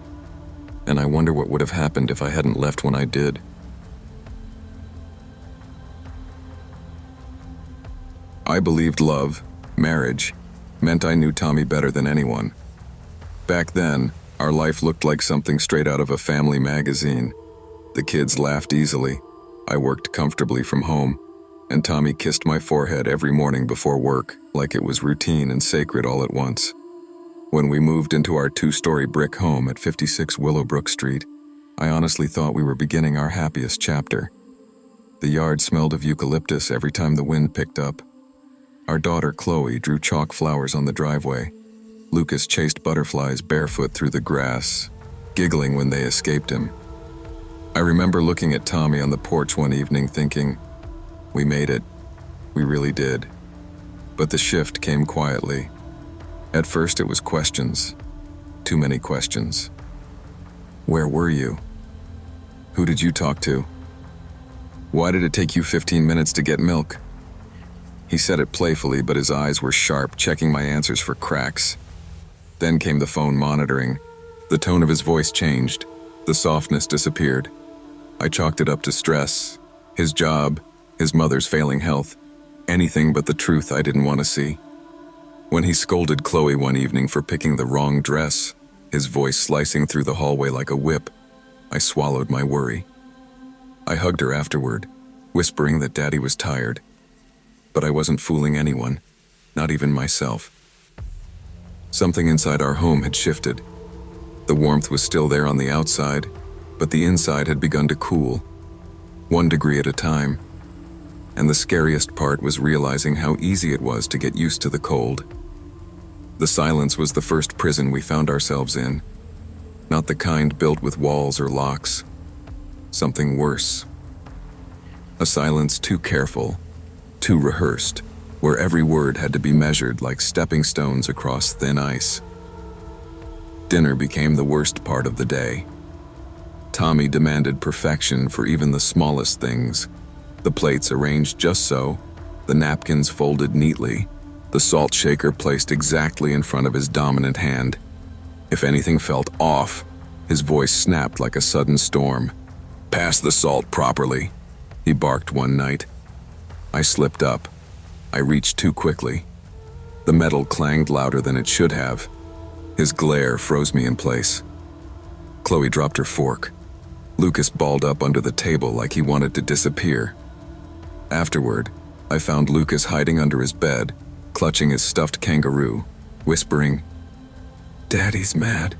And I wonder what would have happened if I hadn't left when I did. I believed love, marriage, meant I knew Tommy better than anyone. Back then, our life looked like something straight out of a family magazine. The kids laughed easily, I worked comfortably from home, and Tommy kissed my forehead every morning before work, like it was routine and sacred all at once. When we moved into our 2-story brick home at 56 Willowbrook Street, I honestly thought we were beginning our happiest chapter. The yard smelled of eucalyptus every time the wind picked up. Our daughter Chloe drew chalk flowers on the driveway. Lucas chased butterflies barefoot through the grass, giggling when they escaped him. I remember looking at Tommy on the porch one evening thinking, we made it. We really did. But the shift came quietly. At first it was questions. Too many questions. Where were you? Who did you talk to? Why did it take you 15 minutes to get milk? He said it playfully, but his eyes were sharp, checking my answers for cracks. Then came the phone monitoring. The tone of his voice changed. The softness disappeared. I chalked it up to stress, his job, his mother's failing health, anything but the truth I didn't want to see. When he scolded Chloe one evening for picking the wrong dress, his voice slicing through the hallway like a whip, I swallowed my worry. I hugged her afterward, whispering that Daddy was tired. But I wasn't fooling anyone, not even myself. Something inside our home had shifted. The warmth was still there on the outside, but the inside had begun to cool, 1 degree at a time. And the scariest part was realizing how easy it was to get used to the cold. The silence was the first prison we found ourselves in, not the kind built with walls or locks. Something worse. A silence too careful, too rehearsed, where every word had to be measured like stepping stones across thin ice. Dinner became the worst part of the day. Tommy demanded perfection for even the smallest things. The plates arranged just so, the napkins folded neatly, the salt shaker placed exactly in front of his dominant hand. If anything felt off, his voice snapped like a sudden storm. "Pass the salt properly," he barked one night. I slipped up. I reached too quickly. The metal clanged louder than it should have. His glare froze me in place. Chloe dropped her fork. Lucas balled up under the table like he wanted to disappear. Afterward, I found Lucas hiding under his bed, clutching his stuffed kangaroo, whispering, "Daddy's mad.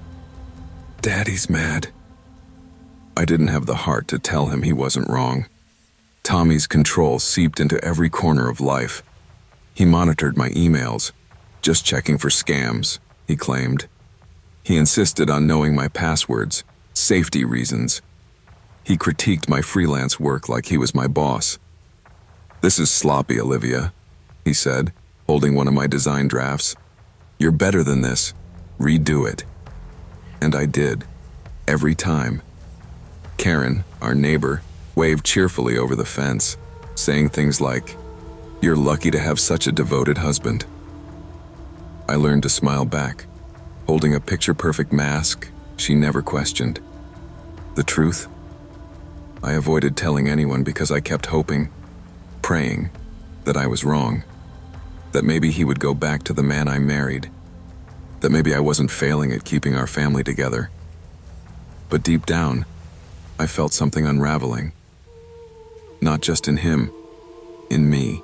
Daddy's mad." I didn't have the heart to tell him he wasn't wrong. Tommy's control seeped into every corner of life. He monitored my emails, just checking for scams, he claimed. He insisted on knowing my passwords, safety reasons. He critiqued my freelance work like he was my boss. "This is sloppy, Olivia," he said, holding one of my design drafts. "You're better than this. Redo it." And I did, every time. Karen, our neighbor, waved cheerfully over the fence, saying things like, "You're lucky to have such a devoted husband." I learned to smile back, holding a picture-perfect mask she never questioned. The truth? I avoided telling anyone because I kept hoping, praying, that I was wrong, that maybe he would go back to the man I married. that maybe I wasn't failing at keeping our family together. But deep down, I felt something unraveling. Not just in him, in me.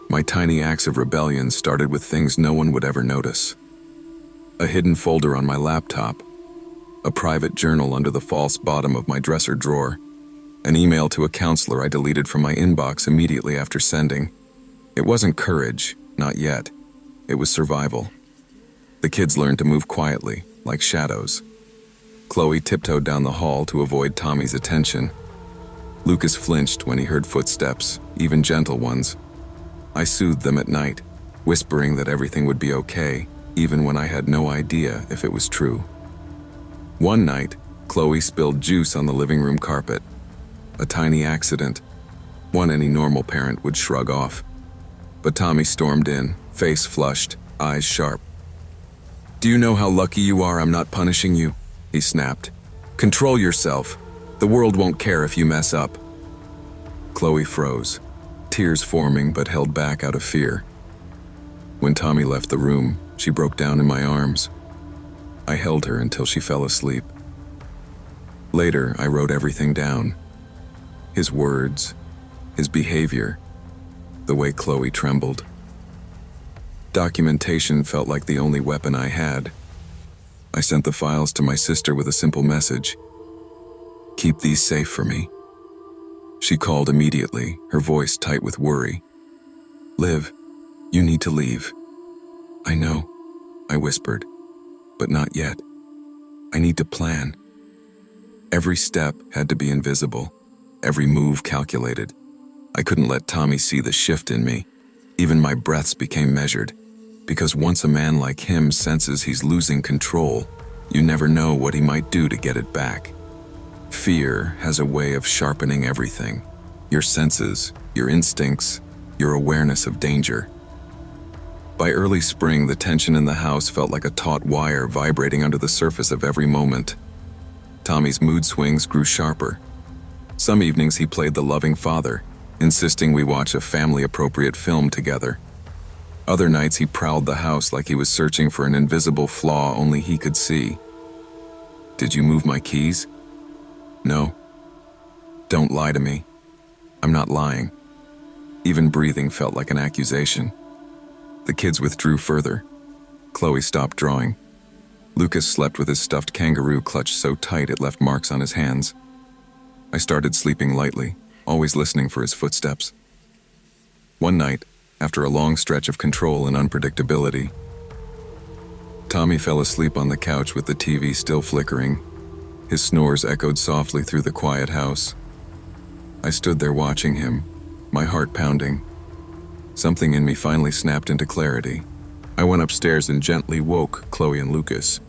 My tiny acts of rebellion started with things no one would ever notice. A hidden folder on my laptop, a private journal under the false bottom of my dresser drawer, an email to a counselor I deleted from my inbox immediately after sending. It wasn't courage, not yet. It was survival. The kids learned to move quietly, like shadows. Chloe tiptoed down the hall to avoid Tommy's attention. Lucas flinched when he heard footsteps, even gentle ones. I soothed them at night, whispering that everything would be okay, even when I had no idea if it was true. One night, Chloe spilled juice on the living room carpet. A tiny accident, one any normal parent would shrug off. But Tommy stormed in, face flushed, eyes sharp. "Do you know how lucky you are I'm not punishing you?" he snapped. "Control yourself. The world won't care if you mess up." Chloe froze, tears forming but held back out of fear. When Tommy left the room, she broke down in my arms. I held her until she fell asleep. Later, I wrote everything down. His words, his behavior, the way Chloe trembled. Documentation felt like the only weapon I had. I sent the files to my sister with a simple message. "Keep these safe for me." She called immediately, her voice tight with worry. "Liv, you need to leave." "I know," I whispered, "but not yet. I need to plan." Every step had to be invisible, every move calculated. I couldn't let Tommy see the shift in me. Even my breaths became measured, because once a man like him senses he's losing control, you never know what he might do to get it back. Fear has a way of sharpening everything. Your senses, your instincts, your awareness of danger. By early spring, the tension in the house felt like a taut wire vibrating under the surface of every moment. Tommy's mood swings grew sharper. Some evenings he played the loving father, insisting we watch a family-appropriate film together. Other nights he prowled the house like he was searching for an invisible flaw only he could see. "Did you move my keys?" "No." "Don't lie to me." "I'm not lying." Even breathing felt like an accusation. The kids withdrew further. Chloe stopped drawing. Lucas slept with his stuffed kangaroo clutched so tight it left marks on his hands. I started sleeping lightly, always listening for his footsteps. One night, after a long stretch of control and unpredictability, Tommy fell asleep on the couch with the TV still flickering. His snores echoed softly through the quiet house. I stood there watching him, my heart pounding. Something in me finally snapped into clarity. I went upstairs and gently woke Chloe and Lucas.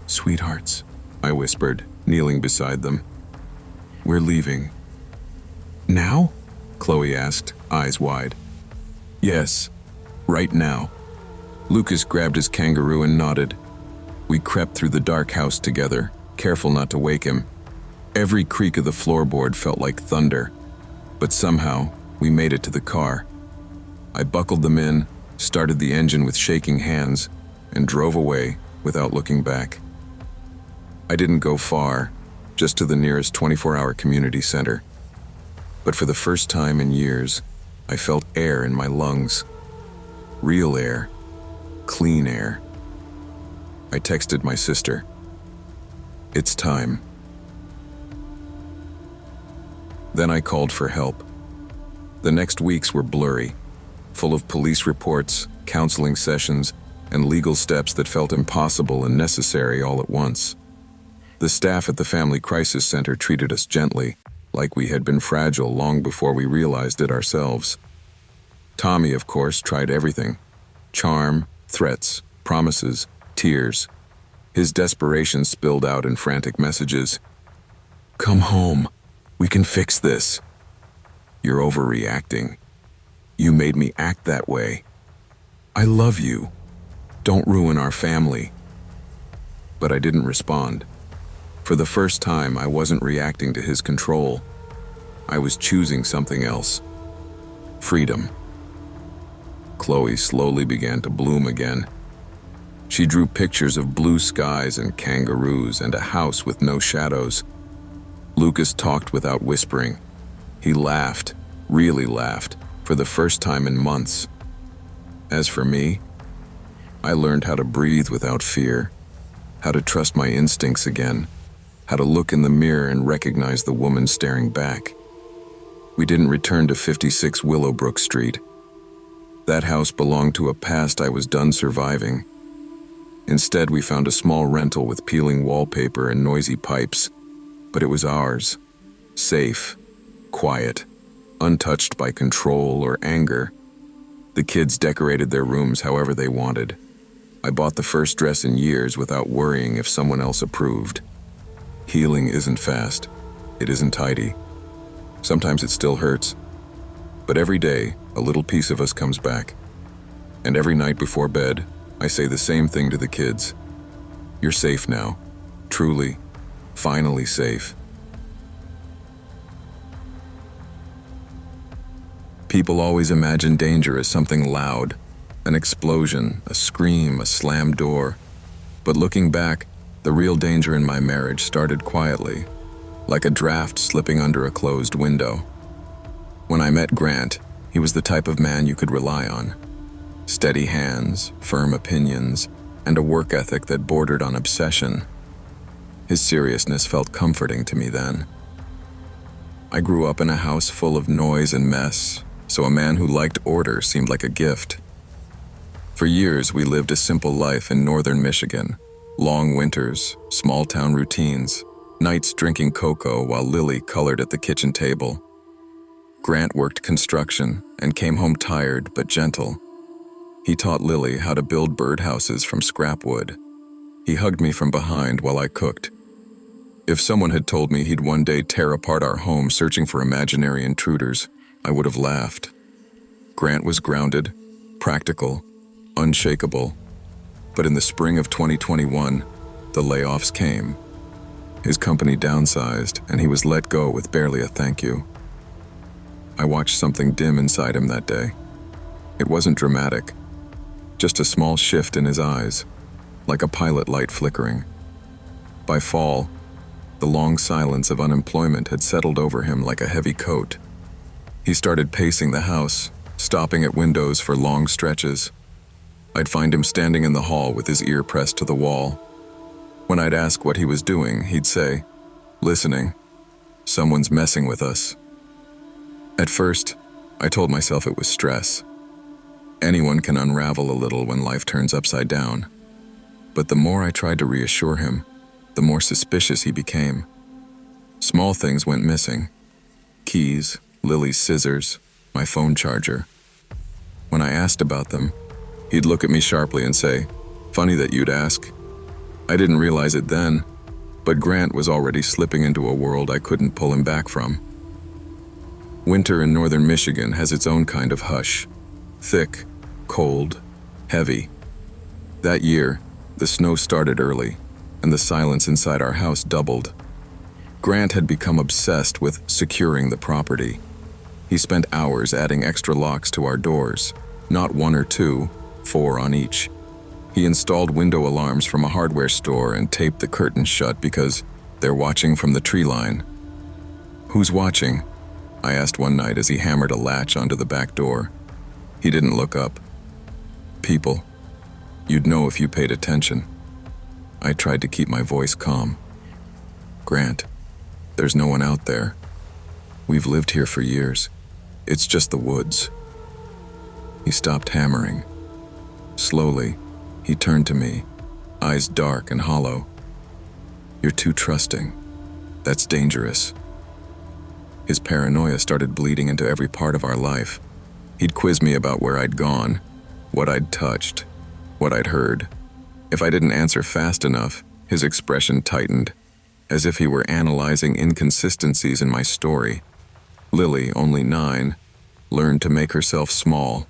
"Sweethearts," I whispered, kneeling beside them. "We're leaving." "Now?" Chloe asked, eyes wide. "Yes, right now." Lucas grabbed his kangaroo and nodded. We crept through the dark house together, careful not to wake him. Every creak of the floorboard felt like thunder, but somehow we made it to the car. I buckled them in, started the engine with shaking hands, and drove away without looking back. I didn't go far, just to the nearest 24-hour community center. But for the first time in years, I felt air in my lungs. Real air. Clean air. I texted my sister. "It's time." Then I called for help. The next weeks were blurry, full of police reports, counseling sessions, and legal steps that felt impossible and necessary all at once. The staff at the Family Crisis Center treated us gently, like we had been fragile long before we realized it ourselves. Tommy, of course, tried everything. Charm, threats, promises, tears. His desperation spilled out in frantic messages. "Come home. We can fix this." "You're overreacting. You made me act that way." "I love you. Don't ruin our family." But I didn't respond. For the first time, I wasn't reacting to his control. I was choosing something else. Freedom. Chloe slowly began to bloom again. She drew pictures of blue skies and kangaroos and a house with no shadows. Lucas talked without whispering. He laughed, really laughed, for the first time in months. As for me, I learned how to breathe without fear, how to trust my instincts again, how to look in the mirror and recognize the woman staring back. We didn't return to 56 Willowbrook Street. That house belonged to a past I was done surviving. Instead, we found a small rental with peeling wallpaper and noisy pipes, but it was ours. Safe, quiet, untouched by control or anger. The kids decorated their rooms however they wanted. I bought the first dress in years without worrying if someone else approved. Healing isn't fast. It isn't tidy. Sometimes it still hurts. But every day, a little piece of us comes back. And every night before bed, I say the same thing to the kids. You're safe now. Truly, finally safe. People always imagine danger as something loud, an explosion, a scream, a slammed door. But looking back, the real danger in my marriage started quietly, like a draft slipping under a closed window. When I met Grant, he was the type of man you could rely on. Steady hands, firm opinions, and a work ethic that bordered on obsession. His seriousness felt comforting to me then. I grew up in a house full of noise and mess, so a man who liked order seemed like a gift. For years, we lived a simple life in northern Michigan. Long winters, small-town routines, nights drinking cocoa while Lily colored at the kitchen table. Grant worked construction and came home tired but gentle. He taught Lily how to build birdhouses from scrap wood. He hugged me from behind while I cooked. If someone had told me he'd one day tear apart our home searching for imaginary intruders, I would have laughed. Grant was grounded, practical, unshakable. But in the spring of 2021, the layoffs came. His company downsized, and he was let go with barely a thank you. I watched something dim inside him that day. It wasn't dramatic, just a small shift in his eyes, like a pilot light flickering. By fall, the long silence of unemployment had settled over him like a heavy coat. He started pacing the house, stopping at windows for long stretches. I'd find him standing in the hall with his ear pressed to the wall. When I'd ask what he was doing, he'd say, "Listening. Someone's messing with us." At first, I told myself it was stress. Anyone can unravel a little when life turns upside down. But the more I tried to reassure him, the more suspicious he became. Small things went missing. Keys, Lily's scissors, my phone charger. When I asked about them, he'd look at me sharply and say, "Funny that you'd ask." I didn't realize it then, but Grant was already slipping into a world I couldn't pull him back from. Winter in northern Michigan has its own kind of hush. Thick, cold, heavy. That year, the snow started early, and the silence inside our house doubled. Grant had become obsessed with securing the property. He spent hours adding extra locks to our doors, not one or two, 4 on each. He installed window alarms from a hardware store and taped the curtains shut because they're watching from the tree line. "Who's watching?" I asked one night as he hammered a latch onto the back door. He didn't look up. "People. You'd know if you paid attention." I tried to keep my voice calm. "Grant, there's no one out there. We've lived here for years. It's just the woods." He stopped hammering. Slowly, he turned to me, eyes dark and hollow. "You're too trusting. That's dangerous." His paranoia started bleeding into every part of our life. He'd quiz me about where I'd gone, what I'd touched, what I'd heard. If I didn't answer fast enough, his expression tightened, as if he were analyzing inconsistencies in my story. Lily, only 9, learned to make herself small.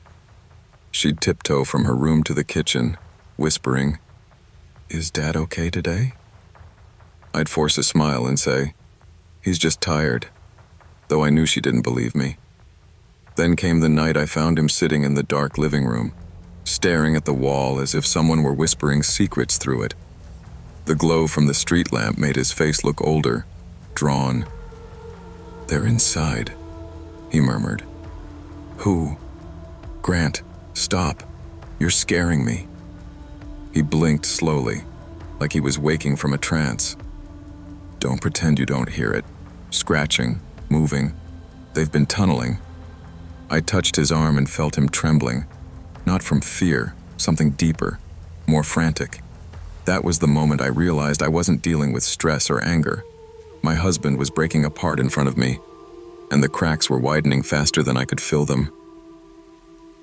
She'd tiptoe from her room to the kitchen, whispering, "Is Dad okay today?" I'd force a smile and say, "He's just tired," though I knew she didn't believe me. Then came the night I found him sitting in the dark living room, staring at the wall as if someone were whispering secrets through it. The glow from the street lamp made his face look older, drawn. "They're inside," he murmured. "Who?" "Grant, stop. You're scaring me." He blinked slowly, like he was waking from a trance. "Don't pretend you don't hear it. Scratching, moving. They've been tunneling." I touched his arm and felt him trembling. Not from fear, something deeper, more frantic. That was the moment I realized I wasn't dealing with stress or anger. My husband was breaking apart in front of me, and the cracks were widening faster than I could fill them.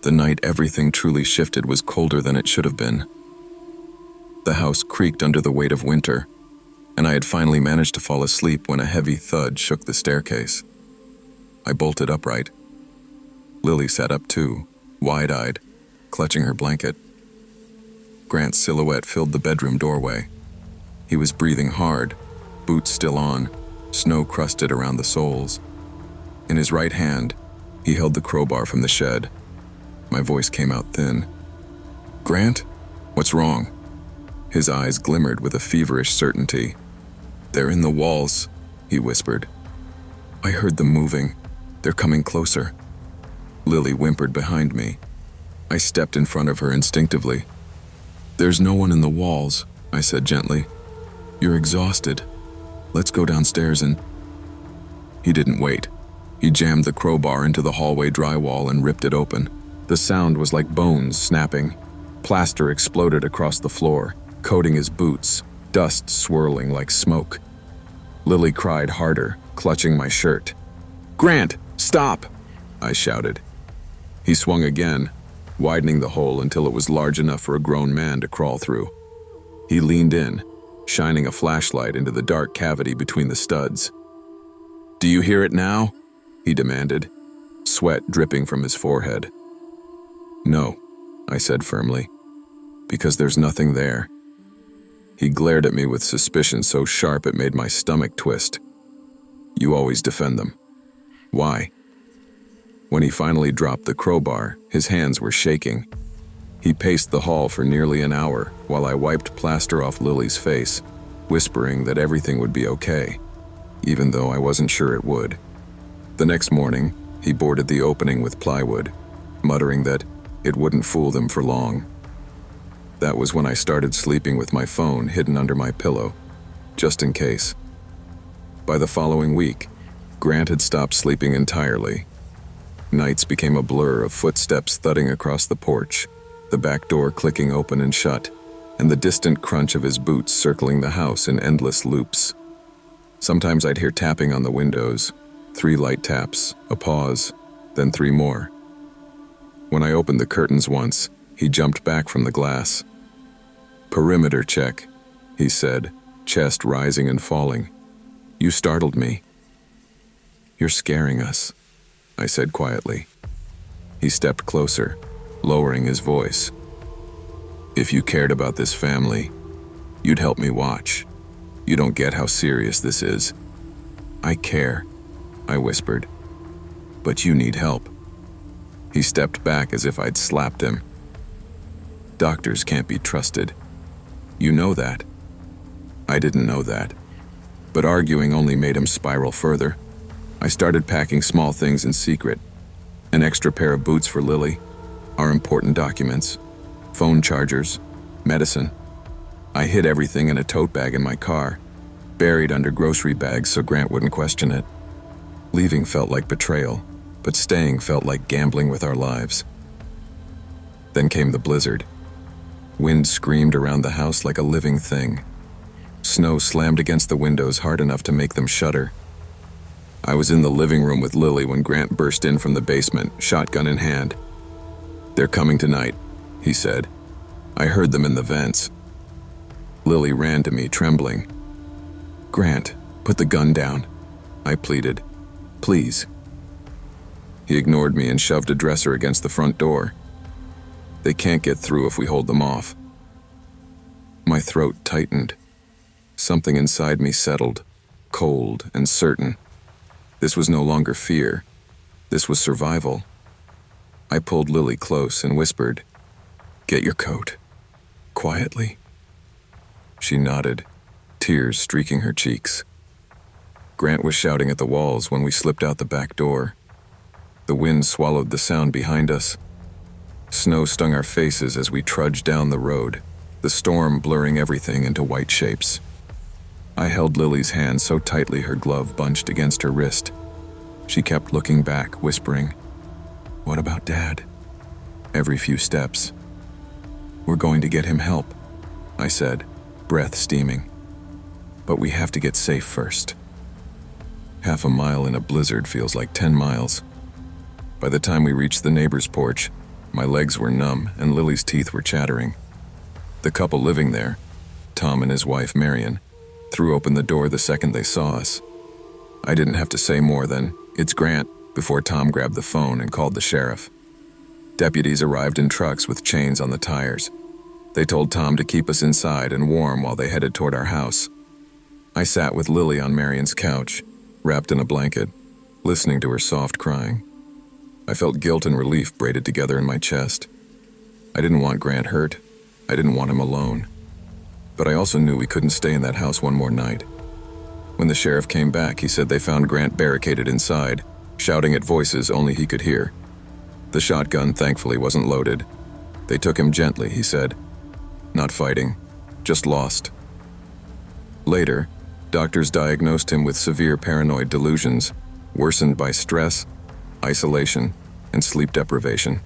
The night everything truly shifted was colder than it should have been. The house creaked under the weight of winter, and I had finally managed to fall asleep when a heavy thud shook the staircase. I bolted upright. Lily sat up too, wide-eyed, clutching her blanket. Grant's silhouette filled the bedroom doorway. He was breathing hard, boots still on, snow crusted around the soles. In his right hand, he held the crowbar from the shed. My voice came out thin. "Grant, what's wrong?" His eyes glimmered with a feverish certainty. "They're in the walls," he whispered. "I heard them moving. They're coming closer." Lily whimpered behind me. I stepped in front of her instinctively. "There's no one in the walls," I said gently. "You're exhausted. Let's go downstairs and—" He didn't wait. He jammed the crowbar into the hallway drywall and ripped it open. The sound was like bones snapping. Plaster exploded across the floor, coating his boots, dust swirling like smoke. Lily cried harder, clutching my shirt. "Grant, stop!" I shouted. He swung again, widening the hole until it was large enough for a grown man to crawl through. He leaned in, shining a flashlight into the dark cavity between the studs. "Do you hear it now?" he demanded, sweat dripping from his forehead. "No," I said firmly, "because there's nothing there." He glared at me with suspicion so sharp it made my stomach twist. "You always defend them. Why?" When he finally dropped the crowbar, his hands were shaking. He paced the hall for nearly an hour while I wiped plaster off Lily's face, whispering that everything would be okay, even though I wasn't sure it would. The next morning, he boarded the opening with plywood, muttering that it wouldn't fool them for long. That was when I started sleeping with my phone hidden under my pillow, just in case. By the following week, Grant had stopped sleeping entirely. Nights became a blur of footsteps thudding across the porch, the back door clicking open and shut, and the distant crunch of his boots circling the house in endless loops. Sometimes I'd hear tapping on the windows, 3 light taps, a pause, then 3 more. When I opened the curtains once, he jumped back from the glass. "Perimeter check," he said, chest rising and falling. "You startled me." "You're scaring us," I said quietly. He stepped closer, lowering his voice. "If you cared about this family, you'd help me watch. You don't get how serious this is." "I care," I whispered. "But you need help." He stepped back as if I'd slapped him. "Doctors can't be trusted. You know that." I didn't know that, but arguing only made him spiral further. I started packing small things in secret. An extra pair of boots for Lily, our important documents, phone chargers, medicine. I hid everything in a tote bag in my car, buried under grocery bags so Grant wouldn't question it. Leaving felt like betrayal, but staying felt like gambling with our lives. Then came the blizzard. Wind screamed around the house like a living thing. Snow slammed against the windows hard enough to make them shudder. I was in the living room with Lily when Grant burst in from the basement, shotgun in hand. "They're coming tonight," he said. "I heard them in the vents." Lily ran to me, trembling. "Grant, put the gun down," I pleaded. "Please." He ignored me and shoved a dresser against the front door. "They can't get through if we hold them off." My throat tightened. Something inside me settled, cold and certain. This was no longer fear. This was survival. I pulled Lily close and whispered, Get your coat. Quietly. She nodded, tears streaking her cheeks. Grant was shouting at the walls when we slipped out the back door. The wind swallowed the sound behind us. Snow stung our faces as we trudged down the road, the storm blurring everything into white shapes. I held Lily's hand so tightly her glove bunched against her wrist. She kept looking back, whispering, "What about Dad?" Every few steps. "We're going to get him help," I said, breath steaming. "But we have to get safe first." Half a mile in a blizzard feels like 10 miles. By the time we reached the neighbor's porch, my legs were numb and Lily's teeth were chattering. The couple living there, Tom and his wife Marion, threw open the door the second they saw us. I didn't have to say more than, "It's Grant," before Tom grabbed the phone and called the sheriff. Deputies arrived in trucks with chains on the tires. They told Tom to keep us inside and warm while they headed toward our house. I sat with Lily on Marion's couch, wrapped in a blanket, listening to her soft crying. I felt guilt and relief braided together in my chest. I didn't want Grant hurt. I didn't want him alone. But I also knew we couldn't stay in that house one more night. When the sheriff came back, he said they found Grant barricaded inside, shouting at voices only he could hear. The shotgun, thankfully, wasn't loaded. They took him gently, he said. Not fighting, just lost. Later, doctors diagnosed him with severe paranoid delusions, worsened by stress, isolation, and sleep deprivation.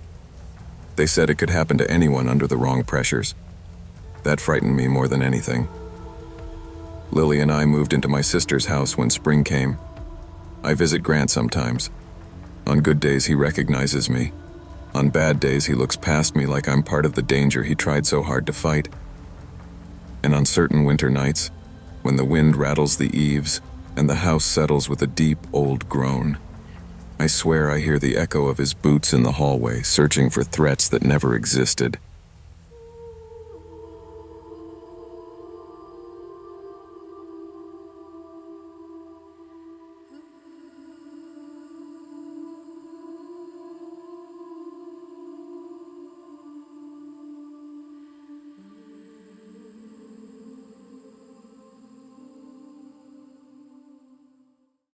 They said it could happen to anyone under the wrong pressures. That frightened me more than anything. Lily and I moved into my sister's house when spring came. I visit Grant sometimes. On good days, he recognizes me. On bad days, he looks past me like I'm part of the danger he tried so hard to fight. And on certain winter nights, when the wind rattles the eaves and the house settles with a deep, old groan, I swear I hear the echo of his boots in the hallway, searching for threats that never existed.